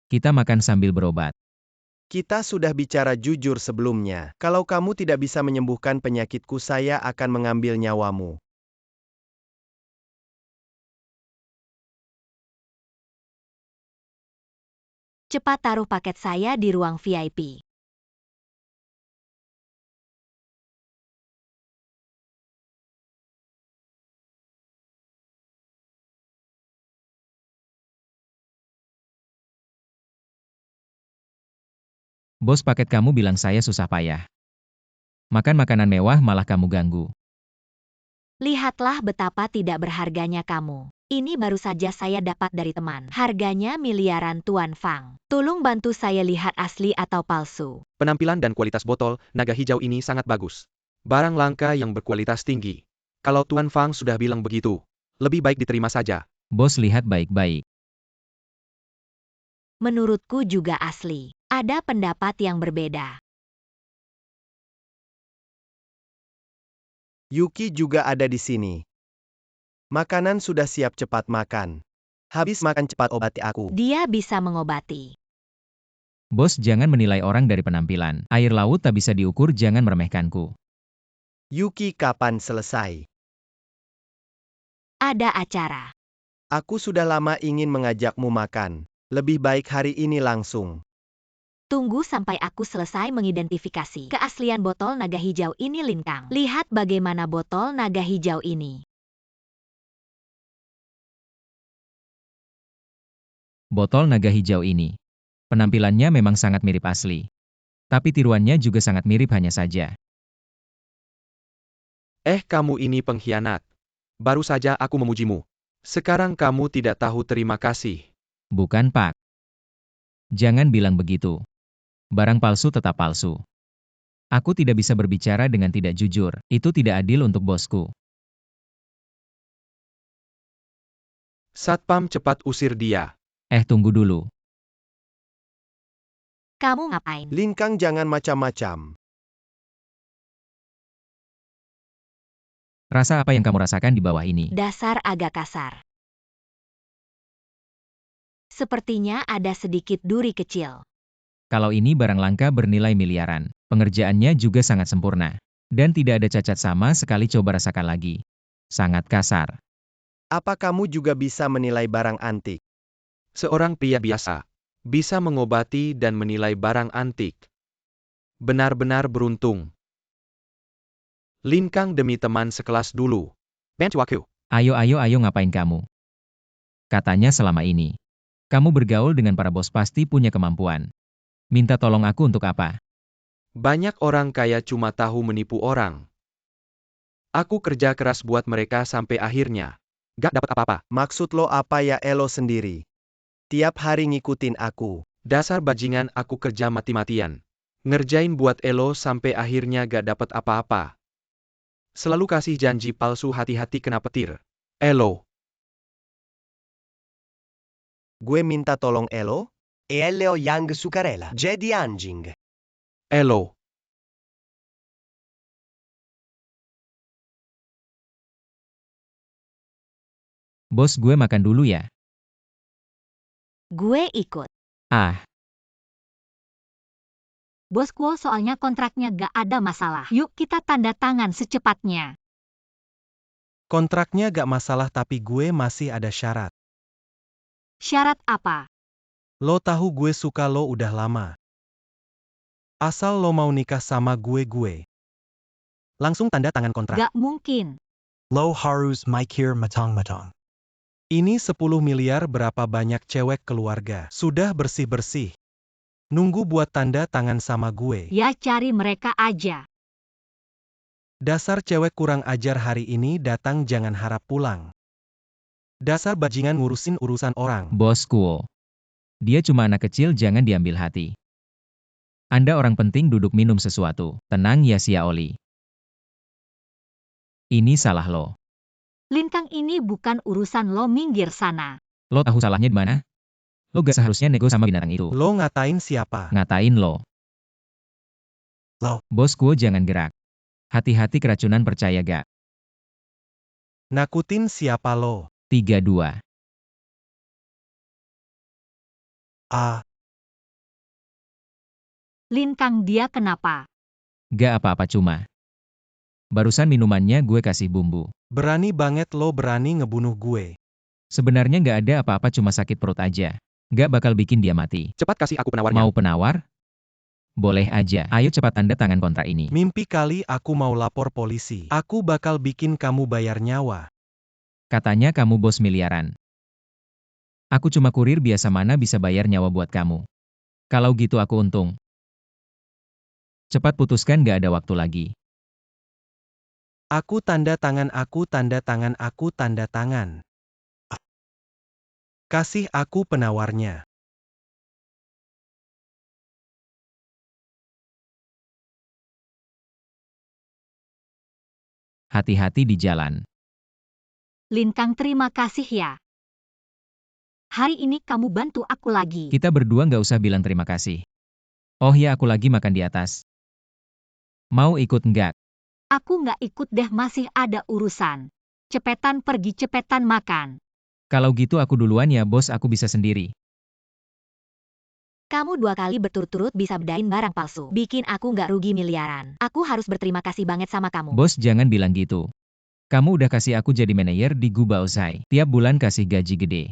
Kita makan sambil berobat. Kita sudah bicara jujur sebelumnya. Kalau kamu tidak bisa menyembuhkan penyakitku, saya akan mengambil nyawamu. Cepat taruh paket saya di ruang VIP. Bos paket kamu bilang saya susah payah. Makan makanan mewah malah kamu ganggu. Lihatlah betapa tidak berharganya kamu. Ini baru saja saya dapat dari teman. Harganya miliaran Tuan Fang. Tolong bantu saya lihat asli atau palsu. Penampilan dan kualitas botol naga hijau ini sangat bagus. Barang langka yang berkualitas tinggi. Kalau Tuan Fang sudah bilang begitu, lebih baik diterima saja. Bos lihat baik-baik. Menurutku juga asli. Ada pendapat yang berbeda. Yuki juga ada di sini. Makanan sudah siap, cepat makan. Habis makan cepat obati aku. Dia bisa mengobati. Bos jangan menilai orang dari penampilan. Air laut tak bisa diukur, jangan meremehkanku. Yuki, kapan selesai? Ada acara. Aku sudah lama ingin mengajakmu makan. Lebih baik hari ini langsung. Tunggu sampai aku selesai mengidentifikasi keaslian botol naga hijau ini, Lin Kang. Lihat bagaimana botol naga hijau ini. Botol naga hijau ini. Penampilannya memang sangat mirip asli. Tapi tiruannya juga sangat mirip hanya saja. Kamu ini pengkhianat. Baru saja aku memujimu. Sekarang kamu tidak tahu terima kasih. Bukan, Pak. Jangan bilang begitu. Barang palsu tetap palsu. Aku tidak bisa berbicara dengan tidak jujur. Itu tidak adil untuk bosku. Satpam, cepat usir dia. Tunggu dulu. Kamu ngapain? Lin Kang, jangan macam-macam. Rasa apa yang kamu rasakan di bawah ini? Dasar agak kasar. Sepertinya ada sedikit duri kecil. Kalau ini barang langka bernilai miliaran. Pengerjaannya juga sangat sempurna. Dan tidak ada cacat sama sekali, coba rasakan lagi. Sangat kasar. Apa kamu juga bisa menilai barang antik? Seorang pria biasa bisa mengobati dan menilai barang antik. Benar-benar beruntung. Lin Kang demi teman sekelas dulu. Ben Chwakyu. Ayo ngapain kamu? Katanya selama ini. Kamu bergaul dengan para bos pasti punya kemampuan. Minta tolong aku untuk apa? Banyak orang kaya cuma tahu menipu orang. Aku kerja keras buat mereka sampai akhirnya gak dapat apa-apa. Maksud lo apa ya? Elo sendiri. Tiap hari ngikutin aku. Dasar bajingan, aku kerja mati-matian. Ngerjain buat Elo sampai akhirnya gak dapat apa-apa. Selalu kasih janji palsu, hati-hati kena petir. Elo. Gue minta tolong Elo? Leo Yang Sukarela. Jedi Anjing. Elo. Bos, gue makan dulu ya. Gue ikut. Bosku, soalnya kontraknya gak ada masalah. Yuk kita tanda tangan secepatnya. Kontraknya gak masalah, tapi gue masih ada syarat. Syarat apa? Lo tahu gue suka lo udah lama. Asal lo mau nikah sama gue. Langsung tanda tangan kontrak. Gak mungkin. Lo harus mikir matang-matang. Ini 10 miliar, berapa banyak cewek keluarga. Sudah bersih-bersih. Nunggu buat tanda tangan sama gue. Ya cari mereka aja. Dasar cewek kurang ajar, hari ini datang jangan harap pulang. Dasar bajingan ngurusin urusan orang. Bosku. Dia cuma anak kecil, jangan diambil hati. Anda orang penting, duduk minum sesuatu. Tenang ya, Sia Oli. Ini salah lo. Lin Kang, ini bukan urusan lo, minggir sana. Lo tahu salahnya di mana? Lo gak seharusnya nego sama binatang itu. Lo ngatain siapa? Ngatain lo. Lo. Bosku, jangan gerak. Hati-hati keracunan, percaya gak? Nakutin siapa lo? 3-2. Lin Kang, dia kenapa? Gak apa-apa, cuma barusan minumannya gue kasih bumbu. Berani banget lo, berani ngebunuh gue. Sebenarnya gak ada apa-apa, cuma sakit perut aja. Gak bakal bikin dia mati. Cepat kasih aku penawarnya. Mau penawar? Boleh aja. Ayo cepat tanda tangan kontrak ini. Mimpi kali aku mau lapor polisi. Aku bakal bikin kamu bayar nyawa. Katanya kamu bos miliaran. Aku cuma kurir biasa, mana bisa bayar nyawa buat kamu. Kalau gitu aku untung. Cepat putuskan, gak ada waktu lagi. Aku tanda tangan, aku tanda tangan, aku tanda tangan. Kasih aku penawarnya. Hati-hati di jalan. Lintang, terima kasih ya. Hari ini kamu bantu aku lagi. Kita berdua gak usah bilang terima kasih. Oh ya, aku lagi makan di atas. Mau ikut nggak? Aku nggak ikut deh, masih ada urusan. Cepetan pergi, cepetan makan. Kalau gitu aku duluan ya bos, aku bisa sendiri. Kamu 2 kali berturut-turut bisa bedain barang palsu. Bikin aku nggak rugi miliaran. Aku harus berterima kasih banget sama kamu. Bos, jangan bilang gitu. Kamu udah kasih aku jadi manajer di Gubaozai. Tiap bulan kasih gaji gede.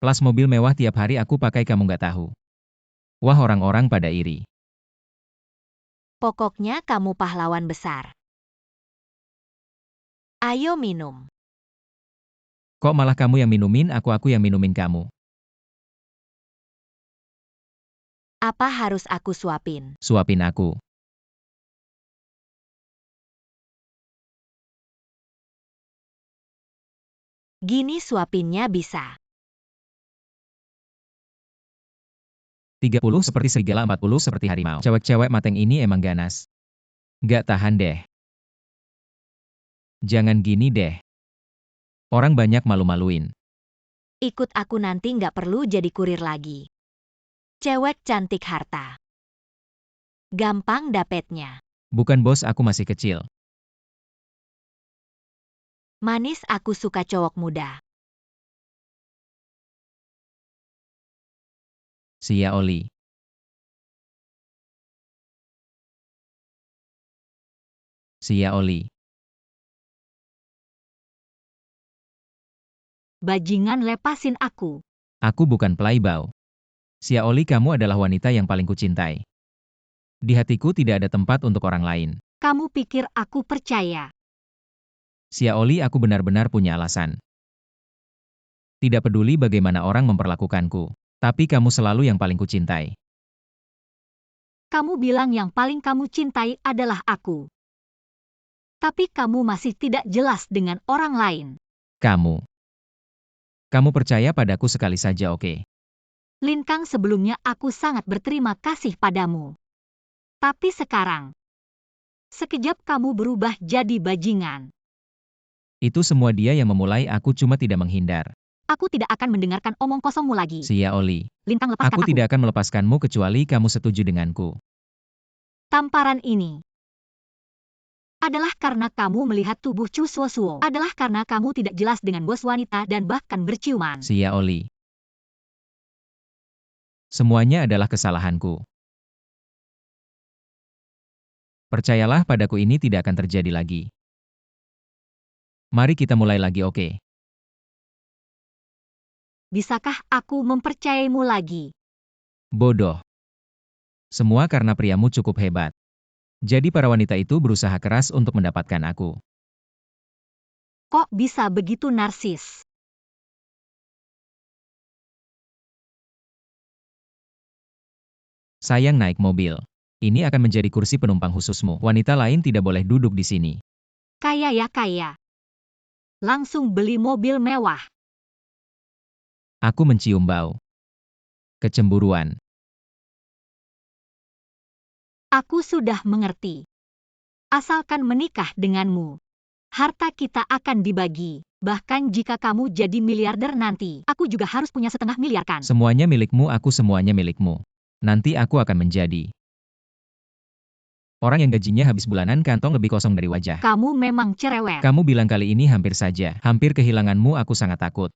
Plus mobil mewah tiap hari aku pakai, kamu nggak tahu. Wah, orang-orang pada iri. Pokoknya kamu pahlawan besar. Ayo minum. Kok malah kamu yang minumin aku yang minumin kamu? Apa harus aku suapin? Suapin aku. Gini suapinnya bisa. 30 seperti serigala, 40 seperti harimau. Cewek-cewek mateng ini emang ganas. Gak tahan deh. Jangan gini deh. Orang banyak malu-maluin. Ikut aku, nanti nggak perlu jadi kurir lagi. Cewek cantik harta. Gampang dapetnya. Bukan bos, aku masih kecil. Manis, aku suka cowok muda. Sia Oli. Sia Oli. Bajingan, lepasin aku. Aku bukan playboy. Sia Oli, kamu adalah wanita yang paling kucintai. Di hatiku tidak ada tempat untuk orang lain. Kamu pikir aku percaya? Sia Oli, aku benar-benar punya alasan. Tidak peduli bagaimana orang memperlakukanku, tapi kamu selalu yang paling kucintai. Kamu bilang yang paling kamu cintai adalah aku. Tapi kamu masih tidak jelas dengan orang lain. Kamu percaya padaku sekali saja, oke? Lintang, sebelumnya aku sangat berterima kasih padamu. Tapi sekarang, sekejap kamu berubah jadi bajingan. Itu semua dia yang memulai, aku cuma tidak menghindar. Aku tidak akan mendengarkan omong kosongmu lagi. Sia Oli. Lintang, lepaskan Aku tidak akan melepaskanmu kecuali kamu setuju denganku. Tamparan ini adalah karena kamu melihat tubuh Chu Suo. Adalah karena kamu tidak jelas dengan bos wanita dan bahkan berciuman. Sia Oli. Semuanya adalah kesalahanku. Percayalah padaku, ini tidak akan terjadi lagi. Mari kita mulai lagi, oke? Bisakah aku mempercayaimu lagi? Bodoh. Semua karena priamu cukup hebat. Jadi para wanita itu berusaha keras untuk mendapatkan aku. Kok bisa begitu narsis? Sayang, naik mobil. Ini akan menjadi kursi penumpang khususmu. Wanita lain tidak boleh duduk di sini. Kaya ya kaya. Langsung beli mobil mewah. Aku mencium bau kecemburuan. Aku sudah mengerti. Asalkan menikah denganmu, harta kita akan dibagi. Bahkan jika kamu jadi miliarder nanti, aku juga harus punya 1/2 miliar kan? Semuanya milikmu, aku semuanya milikmu. Nanti aku akan menjadi orang yang gajinya habis bulanan, kantong lebih kosong dari wajah. Kamu memang cerewet. Kamu bilang kali ini hampir saja. Hampir kehilanganmu, aku sangat takut.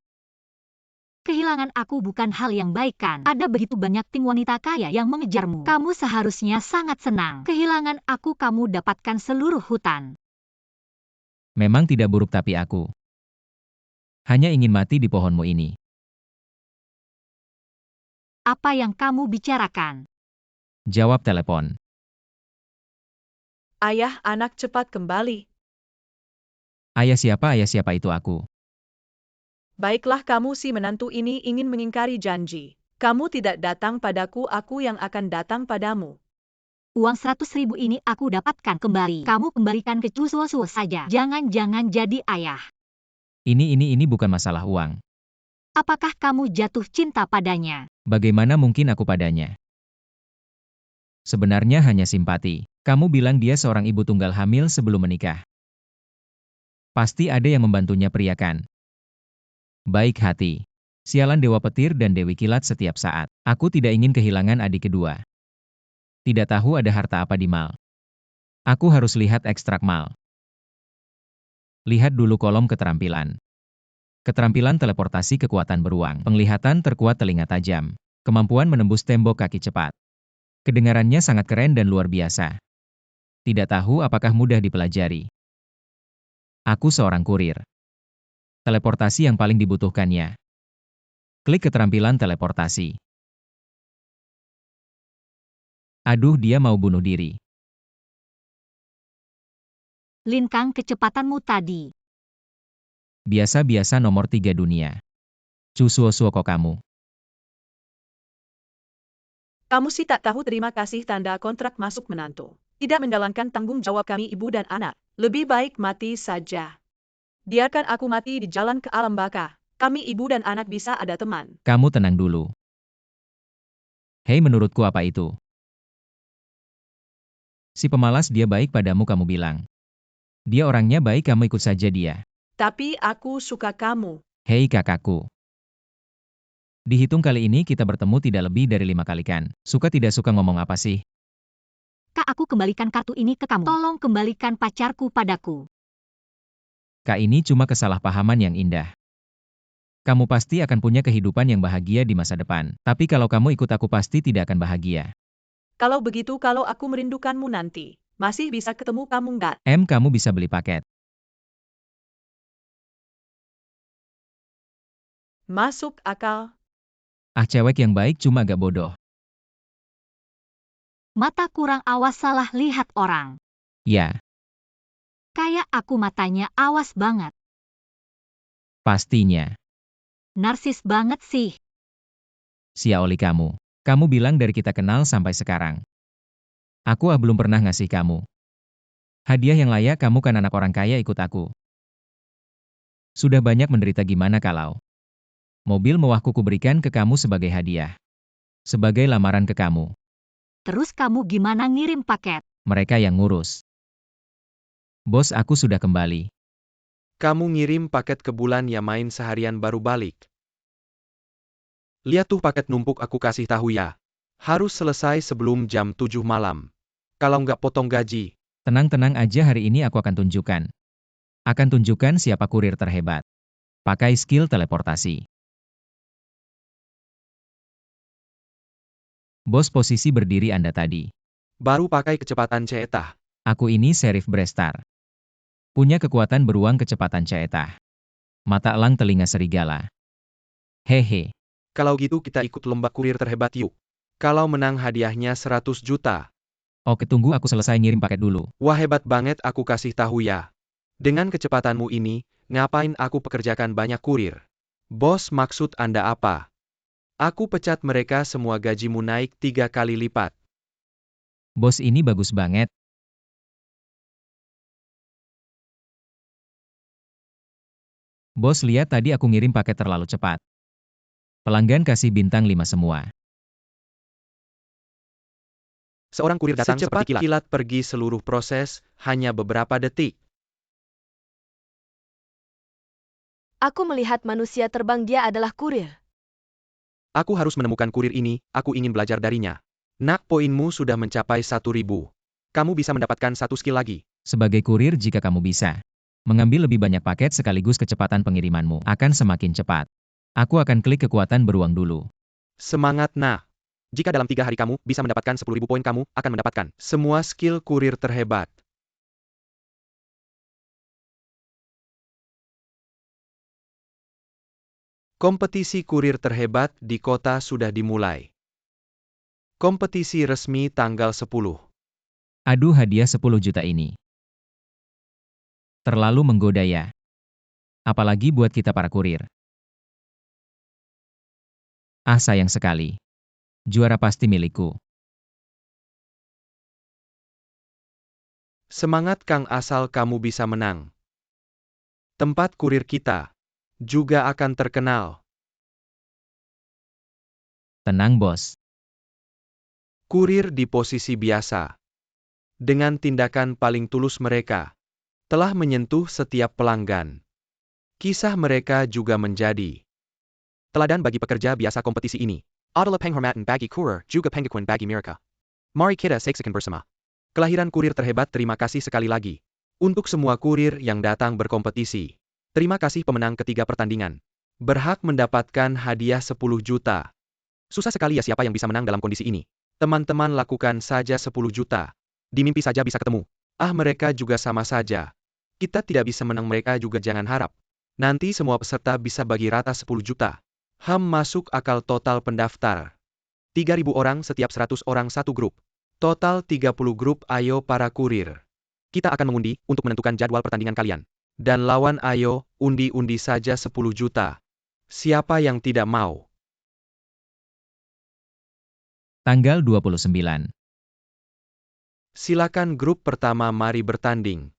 Kehilangan aku bukan hal yang baik kan? Ada begitu banyak tim wanita kaya yang mengejarmu. Kamu seharusnya sangat senang. Kehilangan aku, kamu dapatkan seluruh hutan. Memang tidak buruk, tapi aku hanya ingin mati di pohonmu ini. Apa yang kamu bicarakan? Jawab telepon. Ayah, anak, cepat kembali. Ayah siapa itu aku. Baiklah, kamu si menantu ini ingin mengingkari janji. Kamu tidak datang padaku, aku yang akan datang padamu. Uang 100.000 ini aku dapatkan kembali. Kamu kembalikan ke Cusuo saja. Jangan-jangan jadi ayah. Ini bukan masalah uang. Apakah kamu jatuh cinta padanya? Bagaimana mungkin aku padanya? Sebenarnya hanya simpati. Kamu bilang dia seorang ibu tunggal hamil sebelum menikah. Pasti ada yang membantunya pria kan? Baik hati. Sialan Dewa Petir dan Dewi Kilat setiap saat. Aku tidak ingin kehilangan adik kedua. Tidak tahu ada harta apa di mal. Aku harus lihat ekstrak mal. Lihat dulu kolom keterampilan. Keterampilan teleportasi kekuatan beruang. Penglihatan terkuat telinga tajam. Kemampuan menembus tembok kaki cepat. Kedengarannya sangat keren dan luar biasa. Tidak tahu apakah mudah dipelajari. Aku seorang kurir. Teleportasi yang paling dibutuhkannya. Klik keterampilan teleportasi. Aduh, dia mau bunuh diri. Lin Kang, kecepatanmu tadi. Biasa-biasa nomor 3 dunia. Cusuo kok kamu. Kamu sih tak tahu terima kasih tanda kontrak masuk menantu. Tidak menjalankan tanggung jawab kami ibu dan anak. Lebih baik mati saja. Biarkan aku mati di jalan ke alam baka. Kami ibu dan anak bisa ada teman. Kamu tenang dulu. Hei, menurutku apa itu? Si pemalas dia baik padamu kamu bilang. Dia orangnya baik, kamu ikut saja dia. Tapi aku suka kamu. Hei kakakku. Dihitung kali ini kita bertemu tidak lebih dari 5 kali kan. Suka tidak suka ngomong apa sih? Kak, aku kembalikan kartu ini ke kamu. Tolong kembalikan pacarku padaku. Kak, ini cuma kesalahpahaman yang indah. Kamu pasti akan punya kehidupan yang bahagia di masa depan. Tapi kalau kamu ikut aku pasti tidak akan bahagia. Kalau begitu, kalau aku merindukanmu nanti, masih bisa ketemu kamu nggak? Kamu bisa beli paket. Masuk akal. Ah, cewek yang baik cuma agak bodoh. Mata kurang awas salah lihat orang. Ya, Kayak aku matanya awas banget. pastinya. Narsis banget sih. Siaoli kamu. Kamu bilang dari kita kenal sampai sekarang. Aku belum pernah ngasih kamu hadiah yang layak, kamu kan anak orang kaya, ikut aku. Sudah banyak menderita, gimana kalau mobil mewahku kuberikan ke kamu sebagai hadiah. Sebagai lamaran ke kamu. Terus kamu gimana ngirim paket? Mereka yang ngurus. Bos, aku sudah kembali. Kamu ngirim paket ke bulan ya, main seharian baru balik. Lihat tuh paket numpuk, aku kasih tahu ya. Harus selesai sebelum jam 7 malam. Kalau nggak potong gaji. Tenang-tenang aja, hari ini aku akan tunjukkan. Akan tunjukkan siapa kurir terhebat. Pakai skill teleportasi. Bos, posisi berdiri Anda tadi. Baru pakai kecepatan Ceetah. Aku ini Sheriff Brestar. Punya kekuatan beruang kecepatan Ceetah. Mata elang telinga serigala. Hehe. Kalau gitu kita ikut lomba kurir terhebat yuk. Kalau menang hadiahnya 100 juta. Oke, tunggu aku selesai ngirim paket dulu. Wah, hebat banget, aku kasih tahu ya. Dengan kecepatanmu ini, ngapain aku pekerjakan banyak kurir? Bos, maksud Anda apa? Aku pecat mereka semua, gajimu naik 3 kali lipat. Bos, ini bagus banget. Bos, lihat tadi aku ngirim paket terlalu cepat. Pelanggan kasih bintang 5 semua. Seorang kurir datang Secepat seperti kilat pergi, seluruh proses hanya beberapa detik. Aku melihat manusia terbang, dia adalah kurir. Aku harus menemukan kurir ini, aku ingin belajar darinya. Nak, poinmu sudah mencapai 1000. Kamu bisa mendapatkan 1 skill lagi. Sebagai kurir, jika kamu bisa mengambil lebih banyak paket sekaligus, kecepatan pengirimanmu akan semakin cepat. Aku akan klik kekuatan beruang dulu. Semangat, nak. Jika dalam 3 hari kamu bisa mendapatkan 10.000 poin, kamu akan mendapatkan semua skill kurir terhebat. Kompetisi kurir terhebat di kota sudah dimulai. Kompetisi resmi tanggal 10. Aduh, hadiah 10 juta ini terlalu menggoda ya. Apalagi buat kita para kurir. Ah, sayang sekali. Juara pasti milikku. Semangat Kang, asal kamu bisa menang. Tempat kurir kita juga akan terkenal. Tenang, bos. Kurir di posisi biasa. Dengan tindakan paling tulus mereka, telah menyentuh setiap pelanggan. Kisah mereka juga menjadi teladan bagi pekerja biasa kompetisi ini. Adalah penghormatan bagi kurir, juga pengakuan bagi mereka. Mari kita saksikan bersama. Kelahiran kurir terhebat. Terima kasih sekali lagi. Untuk semua kurir yang datang berkompetisi. Terima kasih pemenang ketiga pertandingan. Berhak mendapatkan hadiah 10 juta. Susah sekali ya siapa yang bisa menang dalam kondisi ini. Teman-teman lakukan saja 10 juta. Di mimpi saja bisa ketemu. Mereka juga sama saja. Kita tidak bisa menang, mereka juga jangan harap. Nanti semua peserta bisa bagi rata 10 juta. Masuk akal. Total pendaftar 3.000 orang, setiap 100 orang satu grup. Total 30 grup. Ayo para kurir. Kita akan mengundi untuk menentukan jadwal pertandingan kalian. Dan lawan, ayo, undi-undi saja 10 juta. Siapa yang tidak mau? Tanggal 29. Silakan grup pertama, mari bertanding.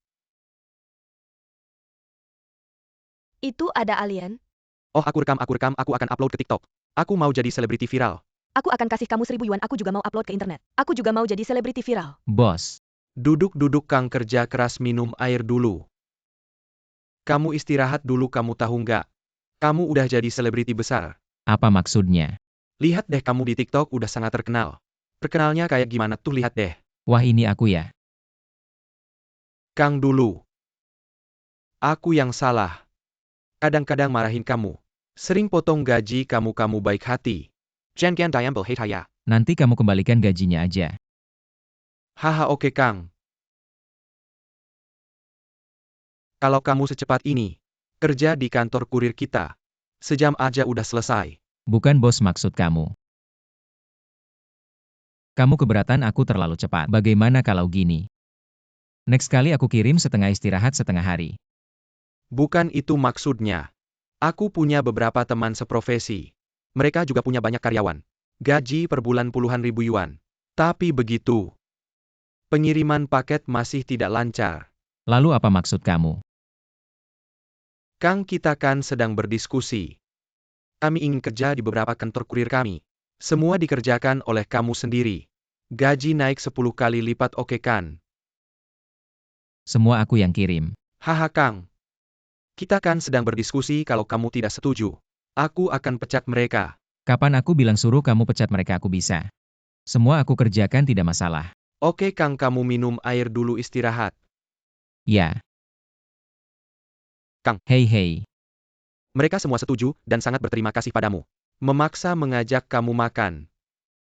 Itu ada alien. Oh, aku rekam, aku akan upload ke TikTok. Aku mau jadi selebriti viral. Aku akan kasih kamu 1.000 yuan, aku juga mau upload ke internet. Aku juga mau jadi selebriti viral. Bos. Duduk-duduk Kang, kerja keras, minum air dulu. Kamu istirahat dulu, kamu tahu nggak? Kamu udah jadi selebriti besar. Apa maksudnya? Lihat deh, kamu di TikTok udah sangat terkenal. Terkenalnya kayak gimana tuh, lihat deh. Wah, ini aku ya. Kang dulu. Aku yang salah. Kadang-kadang marahin kamu. Sering potong gaji kamu baik hati. Jangan diambil hate saya. Nanti kamu kembalikan gajinya aja. Haha, oke Kang. Kalau kamu secepat ini, kerja di kantor kurir kita. Sejam aja udah selesai. Bukan bos, maksud kamu. Kamu keberatan aku terlalu cepat. Bagaimana kalau gini? Next kali aku kirim setengah istirahat setengah hari. Bukan itu maksudnya. Aku punya beberapa teman seprofesi. Mereka juga punya banyak karyawan. Gaji per bulan puluhan ribu yuan. Tapi begitu. Pengiriman paket masih tidak lancar. Lalu apa maksud kamu? Kang, kita kan sedang berdiskusi. Kami ingin kerja di beberapa kantor kurir kami. Semua dikerjakan oleh kamu sendiri. Gaji naik 10 kali lipat, oke kan? Semua aku yang kirim. Haha Kang. Kita kan sedang berdiskusi, kalau kamu tidak setuju, aku akan pecat mereka. Kapan aku bilang suruh kamu pecat mereka, aku bisa. Semua aku kerjakan, tidak masalah. Oke Kang, kamu minum air dulu, istirahat. Ya. Kang. Hei. Mereka semua setuju, dan sangat berterima kasih padamu. Memaksa mengajak kamu makan.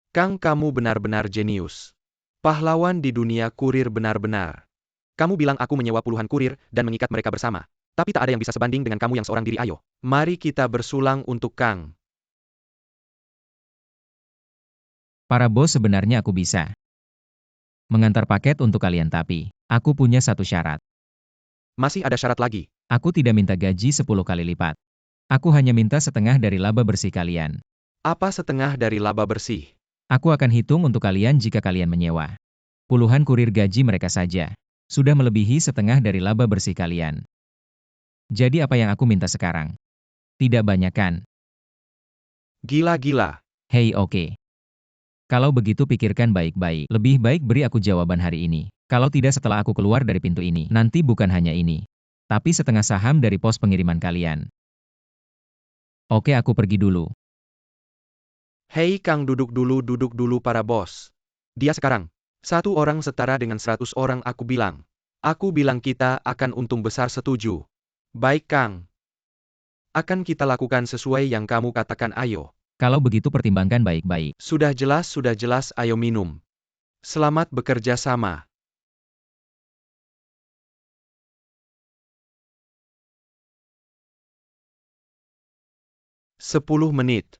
Kang, kamu benar-benar jenius. Pahlawan di dunia kurir benar-benar. Kamu bilang aku menyewa puluhan kurir, dan mengikat mereka bersama. Tapi tak ada yang bisa sebanding dengan kamu yang seorang diri. Ayo, mari kita bersulang untuk Kang. Para bos, sebenarnya aku bisa mengantar paket untuk kalian, tapi aku punya satu syarat. Masih ada syarat lagi? Aku tidak minta gaji 10 kali lipat. Aku hanya minta setengah dari laba bersih kalian. Apa setengah dari laba bersih? Aku akan hitung untuk kalian jika kalian menyewa puluhan kurir, gaji mereka saja sudah melebihi setengah dari laba bersih kalian. Jadi apa yang aku minta sekarang? Tidak banyak kan? Gila. Hei, oke. Kalau begitu pikirkan baik-baik. Lebih baik beri aku jawaban hari ini. Kalau tidak, setelah aku keluar dari pintu ini, nanti bukan hanya ini, tapi setengah saham dari pos pengiriman kalian. Oke, aku pergi dulu. Hei Kang, duduk dulu para bos. Dia sekarang. 1 orang setara dengan 100 orang, aku bilang. Aku bilang kita akan untung besar, setuju. Baik Kang. Akan kita lakukan sesuai yang kamu katakan, ayo. Kalau begitu pertimbangkan baik-baik. Sudah jelas, ayo minum. Selamat bekerja sama. Sepuluh menit.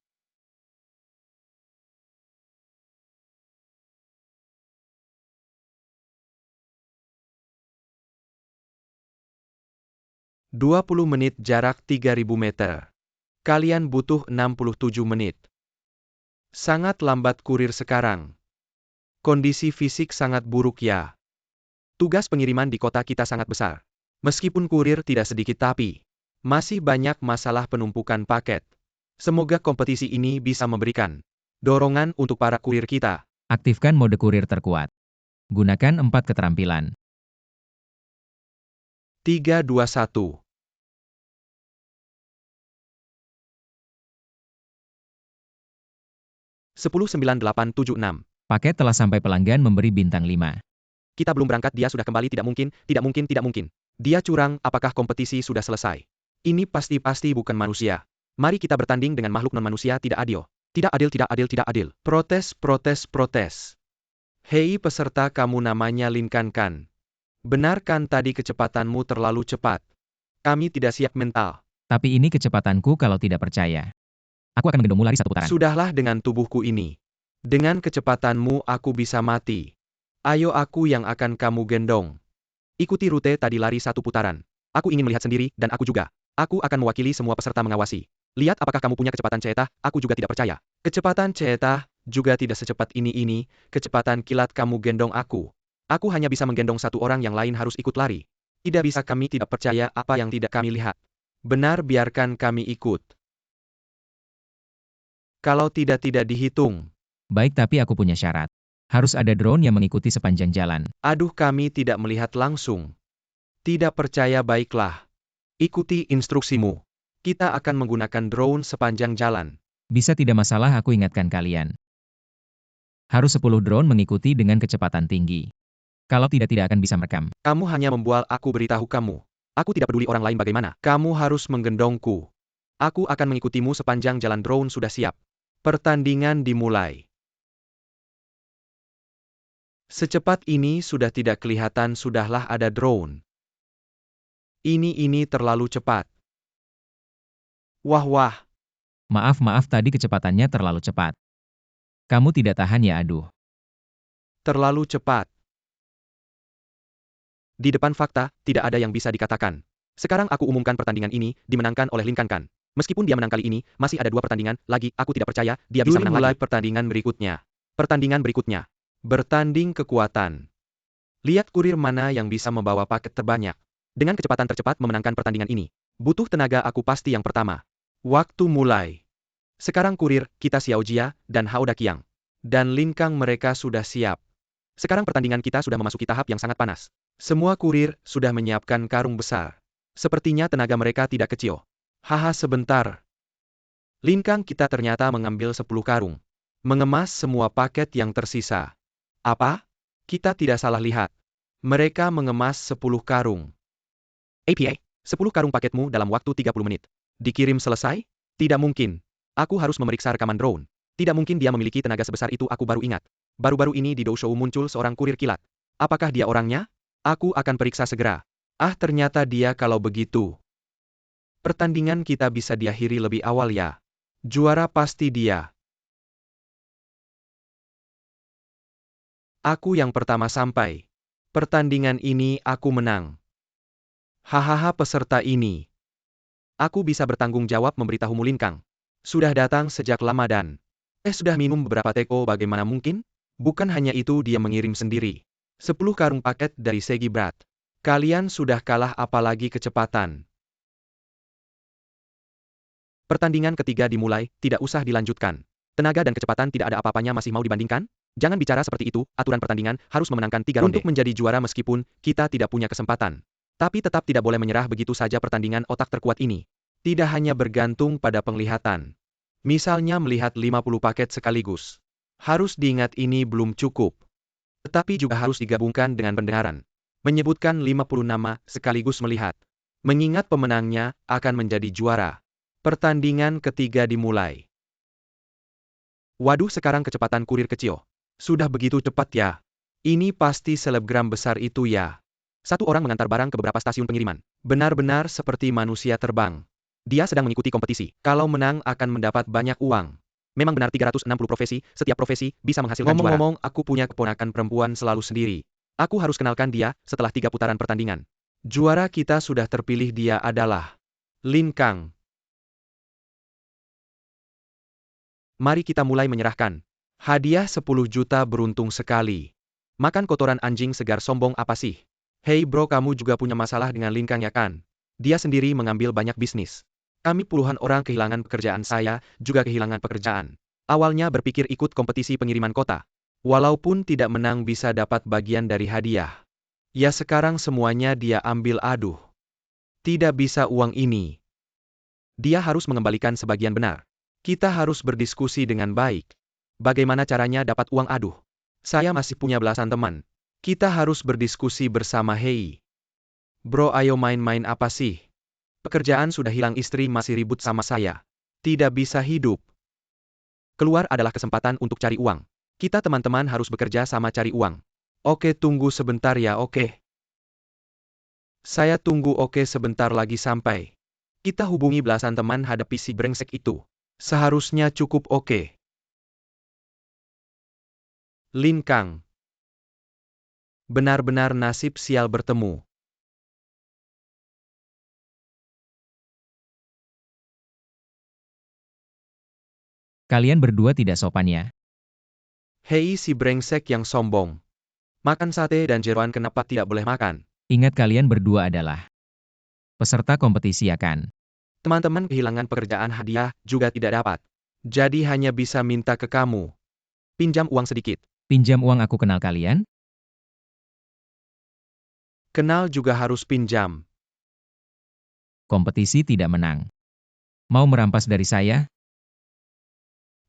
"20 menit, jarak 3.000 meter. Kalian butuh 67 menit. Sangat lambat kurir sekarang. Kondisi fisik sangat buruk ya. Tugas pengiriman di kota kita sangat besar. Meskipun kurir tidak sedikit tapi masih banyak masalah penumpukan paket. Semoga kompetisi ini bisa memberikan dorongan untuk para kurir kita. Aktifkan mode kurir terkuat. Gunakan 4 keterampilan. 3, 2, 1. Sepuluh 9876. Paket telah sampai, pelanggan memberi bintang 5. Kita belum berangkat, dia sudah kembali. Tidak mungkin, tidak mungkin, tidak mungkin. Dia curang. Apakah kompetisi sudah selesai? Ini pasti bukan manusia. Mari kita bertanding dengan makhluk non-manusia. Tidak adil. Tidak adil, tidak adil, tidak adil. Protes, protes, protes. Hei peserta, kamu namanya Linkan kan? Benar kan tadi kecepatanmu terlalu cepat? Kami tidak siap mental. Tapi ini kecepatanku, kalau tidak percaya. Aku akan menggendongmu lari 1 putaran. Sudahlah dengan tubuhku ini. Dengan kecepatanmu aku bisa mati. Ayo, aku yang akan kamu gendong. Ikuti rute tadi, lari 1 putaran. Aku ingin melihat sendiri, dan aku juga. Aku akan mewakili semua peserta mengawasi. Lihat apakah kamu punya kecepatan Ceetah. Aku juga tidak percaya. Kecepatan Ceetah juga tidak secepat ini. Kecepatan kilat, kamu gendong aku. Aku hanya bisa menggendong 1 orang, yang lain harus ikut lari. Tidak bisa, kami tidak percaya apa yang tidak kami lihat. Benar, biarkan kami ikut. Kalau tidak dihitung. Baik, tapi aku punya syarat. Harus ada drone yang mengikuti sepanjang jalan. Aduh, kami tidak melihat langsung. Tidak percaya, baiklah. Ikuti instruksimu. Kita akan menggunakan drone sepanjang jalan. Bisa, tidak masalah, aku ingatkan kalian. Harus 10 drone mengikuti dengan kecepatan tinggi. Kalau tidak akan bisa merekam. Kamu hanya membual, aku beritahu kamu. Aku tidak peduli orang lain bagaimana. Kamu harus menggendongku. Aku akan mengikutimu sepanjang jalan. Drone sudah siap. Pertandingan dimulai. Secepat ini sudah tidak kelihatan, sudahlah ada drone. Ini terlalu cepat. Wah. Maaf, tadi kecepatannya terlalu cepat. Kamu tidak tahan ya, aduh. Terlalu cepat. Di depan fakta, tidak ada yang bisa dikatakan. Sekarang aku umumkan pertandingan ini dimenangkan oleh Linkan kan. Meskipun dia menang kali ini, masih ada 2 pertandingan lagi, aku tidak percaya dia bisa menang mulai lagi. pertandingan berikutnya. Pertandingan berikutnya. Bertanding kekuatan. Lihat kurir mana yang bisa membawa paket terbanyak. Dengan kecepatan tercepat memenangkan pertandingan ini. Butuh tenaga, aku pasti yang pertama. Waktu mulai. Sekarang kurir, kita Xiao Jia, dan Hao Daqiang. Dan Linkang, mereka sudah siap. Sekarang pertandingan kita sudah memasuki tahap yang sangat panas. Semua kurir sudah menyiapkan karung besar. Sepertinya tenaga mereka tidak kecil. Haha, sebentar. Linkang, kita ternyata mengambil 10 karung. Mengemas semua paket yang tersisa. Apa? Kita tidak salah lihat. Mereka mengemas 10 karung. APA, 10 karung paketmu dalam waktu 30 menit. Dikirim selesai? Tidak mungkin. Aku harus memeriksa rekaman drone. Tidak mungkin dia memiliki tenaga sebesar itu, aku baru ingat. Baru-baru ini di Doushow muncul seorang kurir kilat. Apakah dia orangnya? Aku akan periksa segera. Ah, ternyata dia. Kalau begitu, pertandingan kita bisa diakhiri lebih awal ya. Juara pasti dia. Aku yang pertama sampai. Pertandingan ini aku menang. Hahaha, peserta ini. Aku bisa bertanggung jawab memberitahumu, Linkang. Sudah datang sejak lama dan sudah minum beberapa teko, bagaimana mungkin? Bukan hanya itu, dia mengirim sendiri 10 karung paket dari segi berat. Kalian sudah kalah, apalagi kecepatan. Pertandingan ketiga dimulai, tidak usah dilanjutkan. Tenaga dan kecepatan tidak ada apa-apanya, masih mau dibandingkan? Jangan bicara seperti itu, aturan pertandingan harus memenangkan 3 ronde. Untuk menjadi juara meskipun kita tidak punya kesempatan. Tapi tetap tidak boleh menyerah begitu saja. Pertandingan otak terkuat ini tidak hanya bergantung pada penglihatan. Misalnya melihat 50 paket sekaligus. Harus diingat ini belum cukup. Tetapi juga harus digabungkan dengan pendengaran. Menyebutkan 50 nama sekaligus melihat. Mengingat pemenangnya akan menjadi juara. Pertandingan ketiga dimulai. Waduh, sekarang kecepatan kurir kecil. Sudah begitu cepat ya. Ini pasti selebgram besar itu ya. 1 orang mengantar barang ke beberapa stasiun pengiriman. Benar-benar seperti manusia terbang. Dia sedang mengikuti kompetisi. Kalau menang akan mendapat banyak uang. Memang benar 360 profesi, setiap profesi bisa menghasilkan juara. Ngomong-ngomong, aku punya keponakan perempuan selalu sendiri. Aku harus kenalkan dia setelah 3 putaran pertandingan. Juara kita sudah terpilih, dia adalah Linkang. Mari kita mulai menyerahkan. Hadiah 10 juta, beruntung sekali. Makan kotoran anjing segar, sombong apa sih? Hei bro, kamu juga punya masalah dengan Lin Kang ya kan? Dia sendiri mengambil banyak bisnis. Kami puluhan orang kehilangan pekerjaan, saya juga kehilangan pekerjaan. Awalnya berpikir ikut kompetisi pengiriman kota. Walaupun tidak menang bisa dapat bagian dari hadiah. Ya sekarang semuanya dia ambil, aduh. Tidak bisa uang ini. Dia harus mengembalikan sebagian benar. Kita harus berdiskusi dengan baik. Bagaimana caranya dapat uang, aduh. Saya masih punya belasan teman. Kita harus berdiskusi bersama. Hei. Bro, ayo main-main apa sih? Pekerjaan sudah hilang, istri masih ribut sama saya. Tidak bisa hidup. Keluar adalah kesempatan untuk cari uang. Kita teman-teman harus bekerja sama cari uang. Oke, tunggu sebentar ya, oke. Saya tunggu, oke, sebentar lagi sampai. Kita hubungi belasan teman hadapi si brengsek itu. Seharusnya cukup, oke. Lin Kang. Benar-benar nasib sial bertemu. Kalian berdua tidak sopan ya. Hei si brengsek yang sombong. Makan sate dan jeroan kenapa tidak boleh makan? Ingat kalian berdua adalah peserta kompetisi ya kan? Teman-teman kehilangan pekerjaan, hadiah juga tidak dapat. Jadi hanya bisa minta ke kamu. Pinjam uang sedikit. Pinjam uang, aku kenal kalian? Kenal juga harus pinjam. Kompetisi tidak menang. Mau merampas dari saya?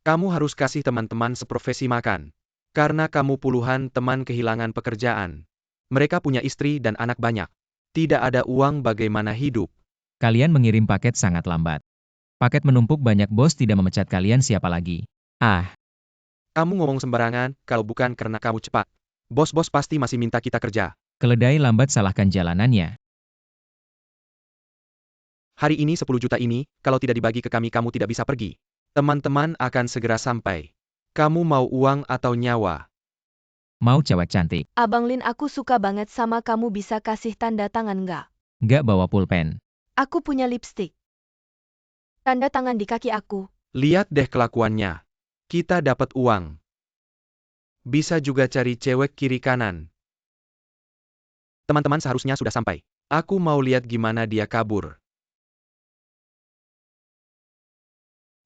Kamu harus kasih teman-teman seprofesi makan. Karena kamu puluhan teman kehilangan pekerjaan. Mereka punya istri dan anak banyak. Tidak ada uang, bagaimana hidup? Kalian mengirim paket sangat lambat. Paket menumpuk banyak, bos tidak memecat kalian, siapa lagi? Ah, Kamu ngomong sembarangan, kalau bukan karena kamu cepat. Bos-bos pasti masih minta kita kerja. keledai lambat salahkan jalanannya. Hari ini 10 juta ini, kalau tidak dibagi ke kami kamu tidak bisa pergi. Teman-teman akan segera sampai. Kamu mau uang atau nyawa? Mau cewek cantik. Abang Lin, aku suka banget sama kamu, bisa kasih tanda tangan nggak? Nggak bawa pulpen. Aku punya lipstik. Tanda tangan di kaki aku. Lihat deh kelakuannya. Kita dapat uang. Bisa juga cari cewek kiri kanan. Teman-teman seharusnya sudah sampai. Aku mau lihat gimana dia kabur.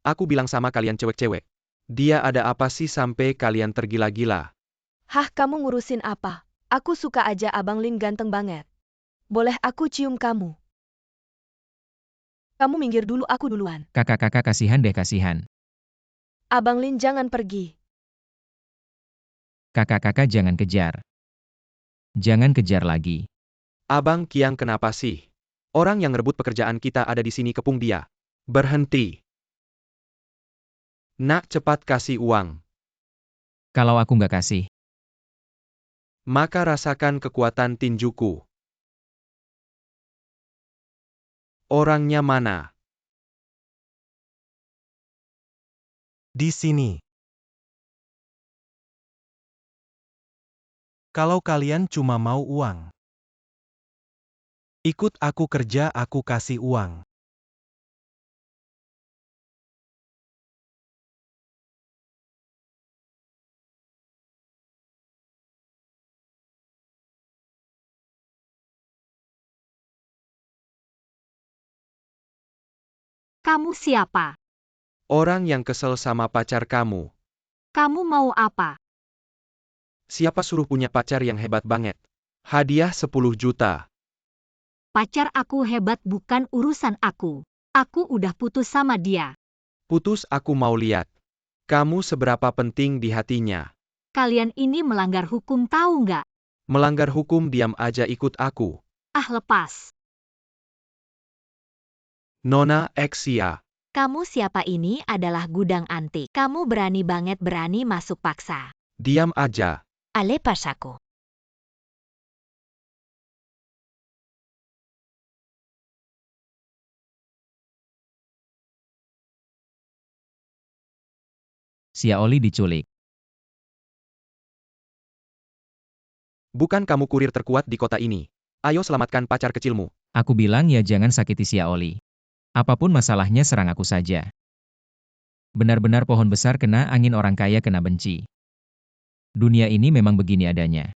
Aku bilang sama kalian cewek-cewek. Dia ada apa sih sampai kalian tergila-gila? Hah, kamu ngurusin apa? Aku suka aja, Abang Lin ganteng banget. Boleh aku cium kamu? Kamu minggir dulu, aku duluan. Kakak-kakak kasihan deh, kasihan. Abang Lin jangan pergi. Kakak-kakak jangan kejar. Jangan kejar lagi. Abang Kiang kenapa sih? Orang yang ngerebut pekerjaan kita ada di sini, kepung dia. Berhenti. Nak, cepat kasih uang. Kalau aku nggak kasih, Maka rasakan kekuatan tinjuku. Orangnya mana? Di sini. Kalau kalian cuma mau uang, ikut aku kerja, aku kasih uang. Kamu siapa? Orang yang kesel sama pacar kamu. Kamu mau apa? Siapa suruh punya pacar yang hebat banget? Hadiah 10 juta. Pacar aku hebat, bukan urusan aku. Aku udah putus sama dia. Putus, aku mau lihat. Kamu seberapa penting di hatinya. Kalian ini melanggar hukum, tahu nggak? Melanggar hukum, diam aja, ikut aku. Ah, lepas. Nona Exia. Kamu siapa? Ini adalah gudang antik. Kamu berani banget, berani masuk paksa. Diam aja. Ale pasaku. Xia Oli diculik. Bukan kamu kurir terkuat di kota ini. Ayo selamatkan pacar kecilmu. Aku bilang ya jangan sakiti Xia Oli. Apapun masalahnya serang aku saja. Benar-benar pohon besar kena angin, orang kaya kena benci. Dunia ini memang begini adanya.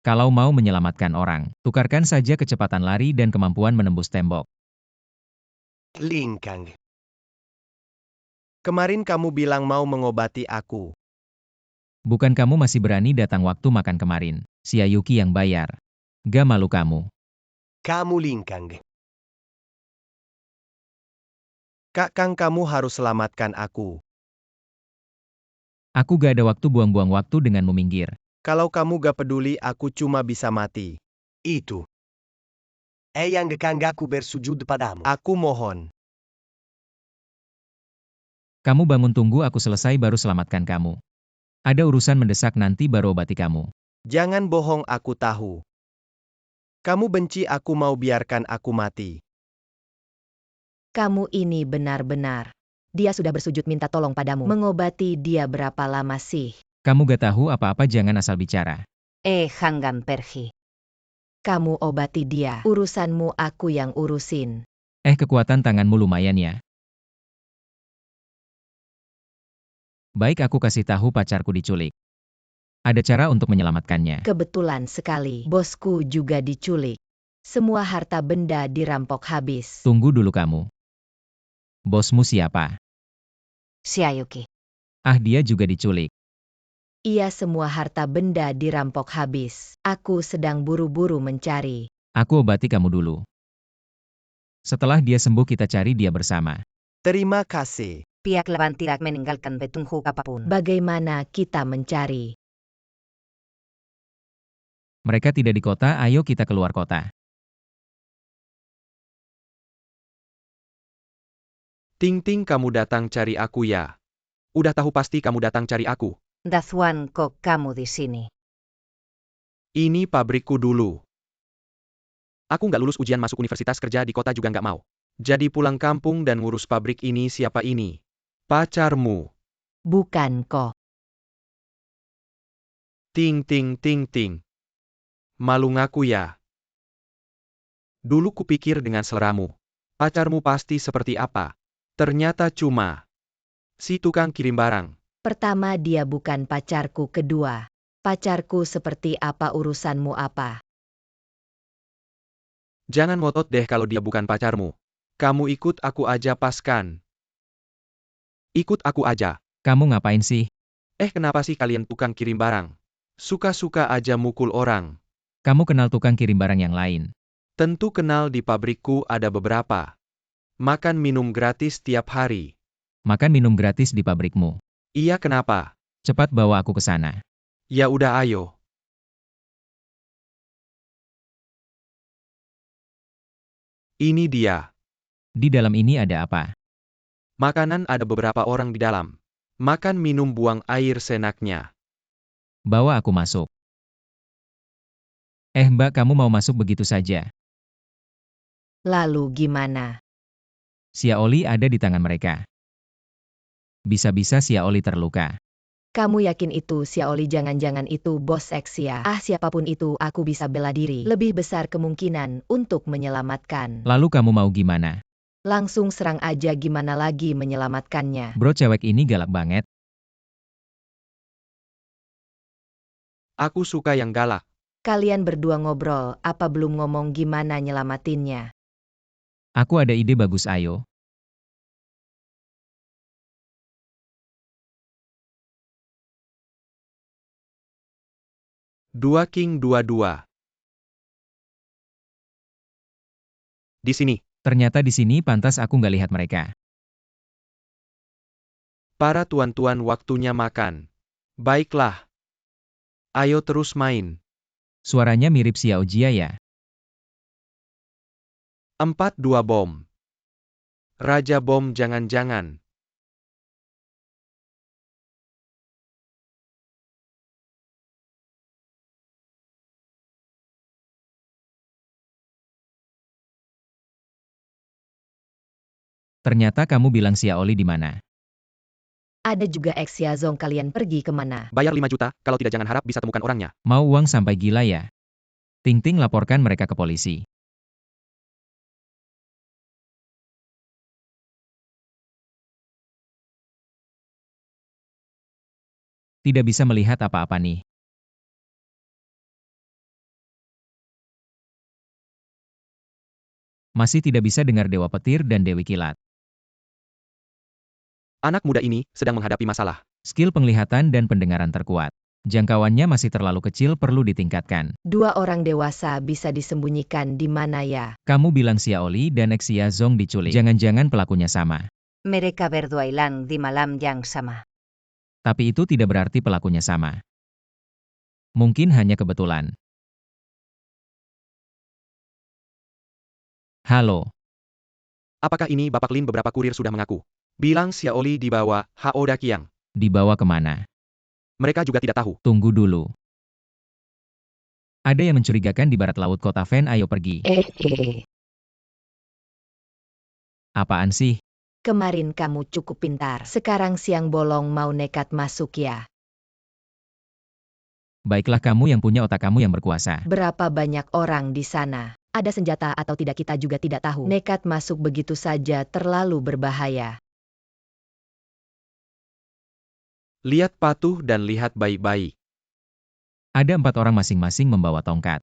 Kalau mau menyelamatkan orang, tukarkan saja kecepatan lari dan kemampuan menembus tembok. Linkang. Kemarin kamu bilang mau mengobati aku. Bukan kamu masih berani datang waktu makan kemarin. Xia Yuki yang bayar. Gak malu kamu. Kamu Linkang. Kakang, kamu harus selamatkan aku. Aku gak ada waktu buang-buang waktu denganmu minggir. Kalau kamu gak peduli, aku cuma bisa mati. Itu. Eyang Gekanggaku bersujud padamu. Aku mohon. Kamu bangun tunggu aku selesai baru selamatkan kamu. Ada urusan mendesak nanti baru obati kamu. Jangan bohong, aku tahu. Kamu benci aku, mau biarkan aku mati. Kamu ini benar-benar. Dia sudah bersujud minta tolong padamu. Mengobati dia berapa lama sih? Kamu gak tahu apa-apa jangan asal bicara. Hanggam Perhi. Kamu obati dia. Urusanmu aku yang urusin. Kekuatan tanganmu lumayan ya. Baik aku kasih tahu pacarku diculik. Ada cara untuk menyelamatkannya. Kebetulan sekali, bosku juga diculik. Semua harta benda dirampok habis. Tunggu dulu kamu. Bosmu siapa? Xia Yuki. Dia juga diculik. Iya, semua harta benda dirampok habis. Aku sedang buru-buru mencari. Aku obati kamu dulu. Setelah dia sembuh kita cari dia bersama. Terima kasih. Pihak lawan tidak meninggalkan petunjuk apapun. Bagaimana kita mencari? Mereka tidak di kota, ayo kita keluar kota. Ting-ting, kamu datang cari aku ya? Udah tahu pasti kamu datang cari aku. Daswan, kok kamu di sini? Ini pabrikku dulu. Aku nggak lulus ujian masuk universitas, kerja di kota juga nggak mau. Jadi pulang kampung dan ngurus pabrik ini. Siapa ini? Pacarmu. Bukan kok. Ting ting ting ting. Malu ngaku ya? Dulu kupikir dengan seleramu. Pacarmu pasti seperti apa? Ternyata cuma si tukang kirim barang. Pertama, dia bukan pacarku. Kedua, pacarku seperti apa, urusanmu apa? Jangan ngotot deh kalau dia bukan pacarmu. Kamu ikut aku aja pas kan? Ikut aku aja. Kamu ngapain sih? Kenapa sih kalian tukang kirim barang? Suka-suka aja mukul orang. Kamu kenal tukang kirim barang yang lain? Tentu kenal, di pabrikku ada beberapa. Makan minum gratis tiap hari. Makan minum gratis di pabrikmu. Iya, kenapa? Cepat bawa aku ke sana. Ya udah, ayo. Ini dia. Di dalam ini ada apa? Makanan, ada beberapa orang di dalam. Makan minum buang air senaknya. Bawa aku masuk. Mbak, kamu mau masuk begitu saja? Lalu gimana? Xia Oli ada di tangan mereka. Bisa-bisa Xia Oli terluka. Kamu yakin itu Xia Oli? Jangan-jangan itu bos Xia. Siapapun itu, aku bisa bela diri. Lebih besar kemungkinan untuk menyelamatkan. Lalu kamu mau gimana? Langsung serang aja, gimana lagi menyelamatkannya? Bro, cewek ini galak banget. Aku suka yang galak. Kalian berdua ngobrol, apa belum ngomong gimana nyelamatinnya? Aku ada ide bagus, ayo. Dua king dua-dua. Di sini. Ternyata di sini pantas aku nggak lihat mereka. Para tuan-tuan, waktunya makan. Baiklah. Ayo terus main. Suaranya mirip Xiao Jia ya? 4-2 bom. Raja bom, jangan-jangan. Ternyata kamu bilang Xia Oli di mana? Ada juga Xia Zong, kalian pergi kemana? Bayar 5 juta, kalau tidak jangan harap bisa temukan orangnya. Mau uang sampai gila ya? Ting-ting, laporkan mereka ke polisi. Tidak bisa melihat apa-apa nih. Masih tidak bisa dengar Dewa Petir dan Dewi Kilat. Anak muda ini sedang menghadapi masalah. Skill penglihatan dan pendengaran terkuat. Jangkauannya masih terlalu kecil, perlu ditingkatkan. 2 orang dewasa bisa disembunyikan di mana ya? Kamu bilang Xiaoli dan Xia Zong diculik. Jangan-jangan pelakunya sama. Mereka berdua hilang di malam yang sama. Tapi itu tidak berarti pelakunya sama. Mungkin hanya kebetulan. Halo. Apakah ini Bapak Lin? Beberapa kurir sudah mengaku. Bilang Xiaoli dibawa Hao Daqiang. Dibawa kemana? Mereka juga tidak tahu. Tunggu dulu. Ada yang mencurigakan di barat laut kota Fen. Ayo pergi. Apaan sih? Kemarin kamu cukup pintar. Sekarang siang bolong mau nekat masuk ya? Baiklah, kamu yang punya otak, kamu yang berkuasa. Berapa banyak orang di sana? Ada senjata atau tidak kita juga tidak tahu. Nekat masuk begitu saja terlalu berbahaya. Lihat patuh dan lihat baik-baik. Ada 4 orang masing-masing membawa tongkat.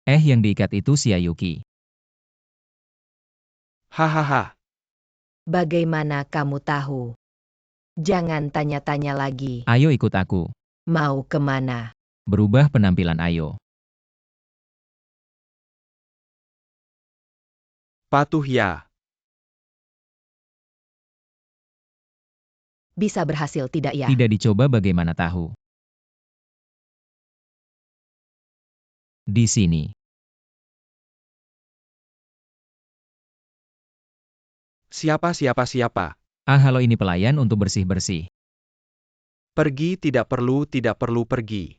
Yang diikat itu Xia Yuki. Hahaha. Bagaimana kamu tahu? Jangan tanya-tanya lagi. Ayo ikut aku. Mau kemana? Berubah penampilan ayo. Patuh ya. Bisa berhasil tidak ya? Tidak dicoba bagaimana tahu. Di sini. Siapa? Halo, ini pelayan untuk bersih-bersih. Pergi, tidak perlu pergi.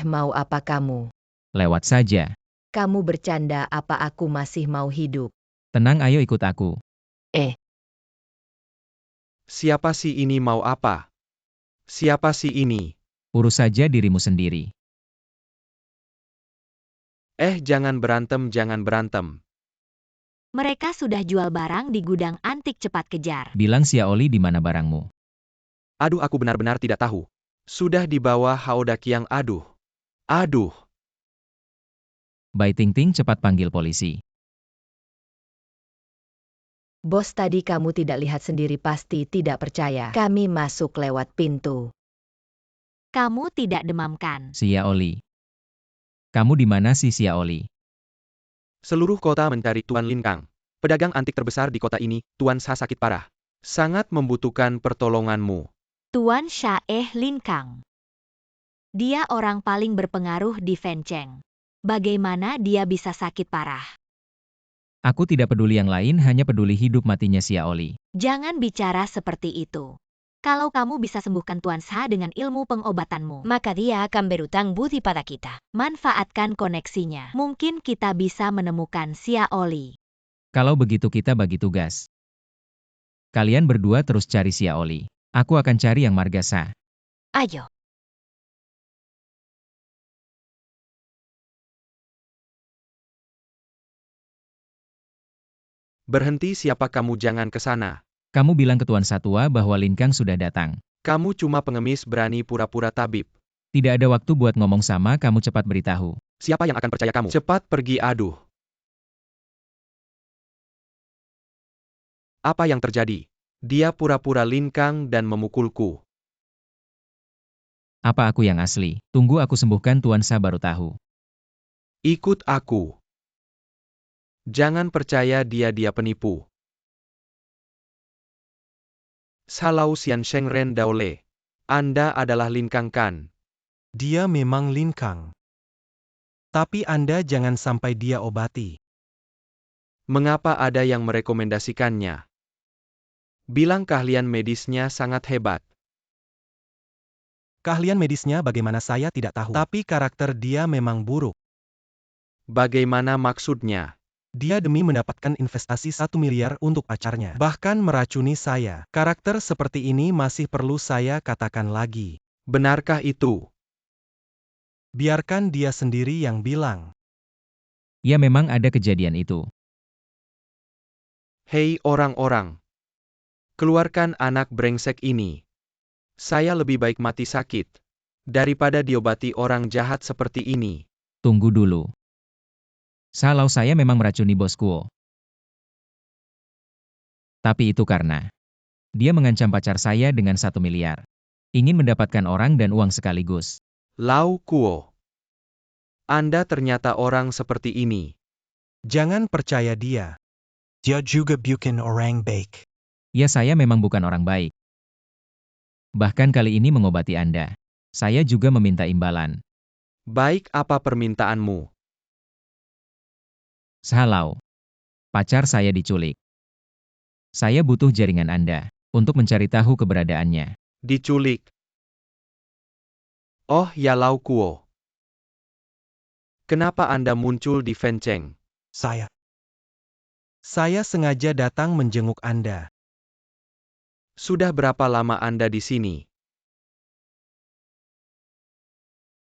Mau apa kamu? Lewat saja. Kamu bercanda apa aku masih mau hidup? Tenang, ayo ikut aku. Siapa sih ini mau apa? Siapa sih ini? Urus saja dirimu sendiri. Jangan berantem. Mereka sudah jual barang di gudang antik, cepat kejar. Bilang Xiaoli di mana barangmu. Aduh, aku benar-benar tidak tahu. Sudah dibawa Hao Daqiang. Aduh. Bai Tingting, cepat panggil polisi. Bos, tadi kamu tidak lihat sendiri, pasti tidak percaya. Kami masuk lewat pintu. Kamu tidak demam kan? Xiaoli. Kamu di mana sih, Xiaoli? Seluruh kota mencari Tuan Lin Kang. Pedagang antik terbesar di kota ini. Tuan Sha sakit parah. Sangat membutuhkan pertolonganmu. Tuan Sha Lin Kang. Dia orang paling berpengaruh di Fencheng. Bagaimana dia bisa sakit parah? Aku tidak peduli yang lain, hanya peduli hidup matinya Xiaoli. Jangan bicara seperti itu. Kalau kamu bisa sembuhkan Tuan Sha dengan ilmu pengobatanmu, maka dia akan berutang budi pada kita. Manfaatkan koneksinya. Mungkin kita bisa menemukan Xiaoli. Kalau begitu kita bagi tugas. Kalian berdua terus cari Xiaoli. Aku akan cari yang marga Sha. Ayo. Berhenti, siapa kamu? Jangan ke sana. Kamu bilang ke Tuan Satua bahwa Lin Kang sudah datang. Kamu cuma pengemis berani pura-pura tabib. Tidak ada waktu buat ngomong sama kamu, cepat beritahu. Siapa yang akan percaya kamu? Cepat pergi, aduh. Apa yang terjadi? Dia pura-pura Lin Kang dan memukulku. Apa aku yang asli? Tunggu aku sembuhkan Tuan Sha baru tahu. Ikut aku. Jangan percaya dia penipu. Salau Xian Sheng Ren Daole. Anda adalah Lin Kang kan? Dia memang Lin Kang. Tapi Anda jangan sampai dia obati. Mengapa ada yang merekomendasikannya? Bilang keahlian medisnya sangat hebat. Keahlian medisnya bagaimana saya tidak tahu. Tapi karakter dia memang buruk. Bagaimana maksudnya? Dia demi mendapatkan investasi 1 miliar untuk pacarnya. Bahkan meracuni saya. Karakter seperti ini masih perlu saya katakan lagi. Benarkah itu? Biarkan dia sendiri yang bilang. Ya, memang ada kejadian itu. Hei orang-orang. Keluarkan anak brengsek ini. Saya lebih baik mati sakit daripada diobati orang jahat seperti ini. Tunggu dulu. Kalau saya memang meracuni Bos Kuo. Tapi itu karena dia mengancam pacar saya dengan 1 miliar. Ingin mendapatkan orang dan uang sekaligus. Lau Kuo. Anda ternyata orang seperti ini. Jangan percaya dia. Dia juga bukan orang baik. Ya, saya memang bukan orang baik. Bahkan kali ini mengobati Anda. Saya juga meminta imbalan. Baik, apa permintaanmu? Salau. Pacar saya diculik. Saya butuh jaringan Anda untuk mencari tahu keberadaannya. Diculik. Oh ya Lau Kuo. Kenapa Anda muncul di Fenceng? Saya sengaja datang menjenguk Anda. Sudah berapa lama Anda di sini?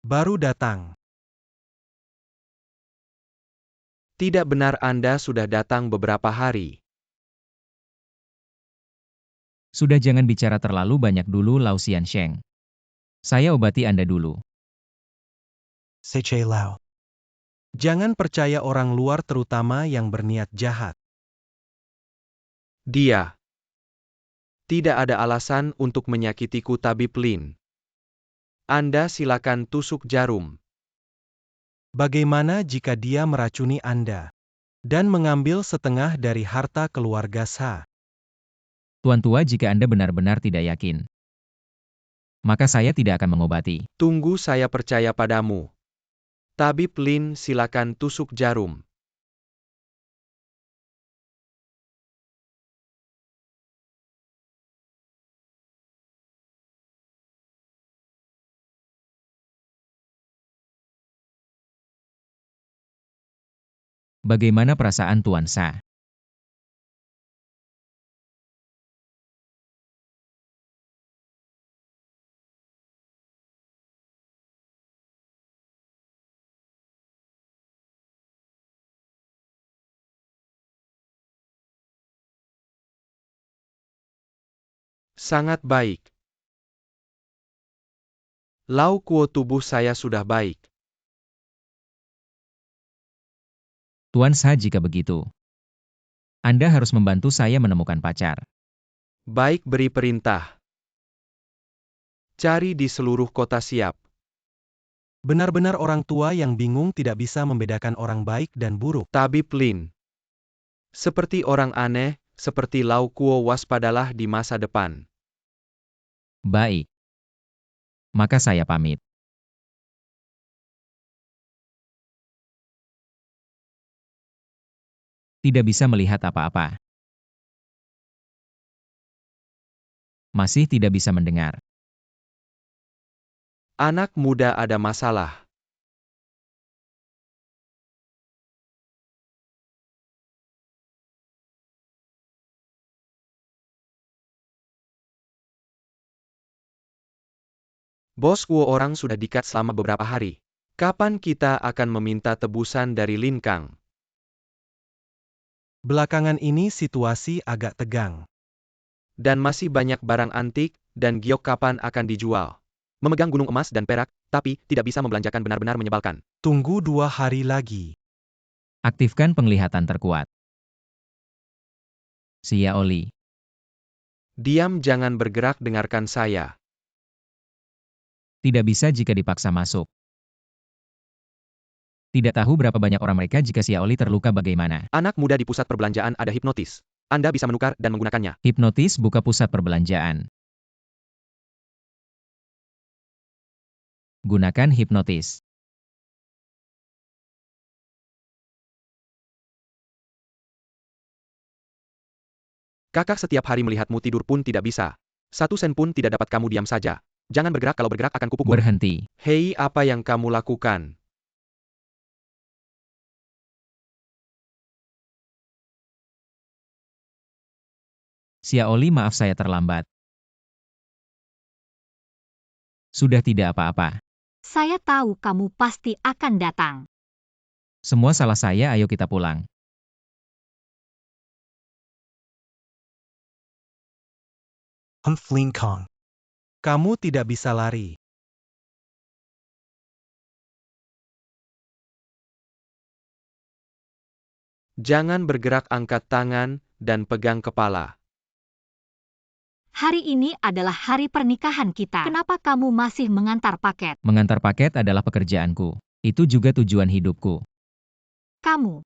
Baru datang. Tidak benar, Anda sudah datang beberapa hari. Sudah, jangan bicara terlalu banyak dulu, Lau Xiansheng. Saya obati Anda dulu. Lau. Jangan percaya orang luar, terutama yang berniat jahat. Dia. Tidak ada alasan untuk menyakitiku, Tabib Lin. Anda silakan tusuk jarum. Bagaimana jika dia meracuni Anda dan mengambil setengah dari harta keluarga Sa? Tuan tua, jika Anda benar-benar tidak yakin, maka saya tidak akan mengobati. Tunggu, saya percaya padamu. Tabib Lin, silakan tusuk jarum. Bagaimana perasaan Tuan Sa? Sangat baik. Lau Kuo, tubuh saya sudah baik. Tuan Sa, jika begitu, Anda harus membantu saya menemukan pacar. Baik, beri perintah. Cari di seluruh kota, siap. Benar-benar orang tua yang bingung, tidak bisa membedakan orang baik dan buruk. Tabib Lin. Seperti orang aneh, seperti Lau Kuo, waspadalah di masa depan. Baik. Maka saya pamit. Tidak bisa melihat apa-apa. Masih tidak bisa mendengar. Anak muda, ada masalah. Bos Kuo, orang sudah dikat selama beberapa hari. Kapan kita akan meminta tebusan dari Lin Kang? Belakangan ini situasi agak tegang. Dan masih banyak barang antik dan giok, kapan akan dijual? Memegang gunung emas dan perak, tapi tidak bisa membelanjakan, benar-benar menyebalkan. Tunggu 2 hari lagi. Aktifkan penglihatan terkuat. Xia Oli. Diam, jangan bergerak, dengarkan saya. Tidak bisa jika dipaksa masuk. Tidak tahu berapa banyak orang mereka jika Xia Oli terluka bagaimana. Anak muda, di pusat perbelanjaan ada hipnotis. Anda bisa menukar dan menggunakannya. Hipnotis buka pusat perbelanjaan. Gunakan hipnotis. Kakak setiap hari melihatmu tidur pun tidak bisa. 1 sen pun tidak dapat, kamu diam saja. Jangan bergerak, kalau bergerak akan kupukul. Berhenti. Hei, apa yang kamu lakukan? Xia Oli, maaf saya terlambat. Sudah tidak apa-apa. Saya tahu kamu pasti akan datang. Semua salah saya, ayo kita pulang. Lin Kang. Kamu tidak bisa lari. Jangan bergerak, angkat tangan, dan pegang kepala. Hari ini adalah hari pernikahan kita. Kenapa kamu masih mengantar paket? Mengantar paket adalah pekerjaanku. Itu juga tujuan hidupku. Kamu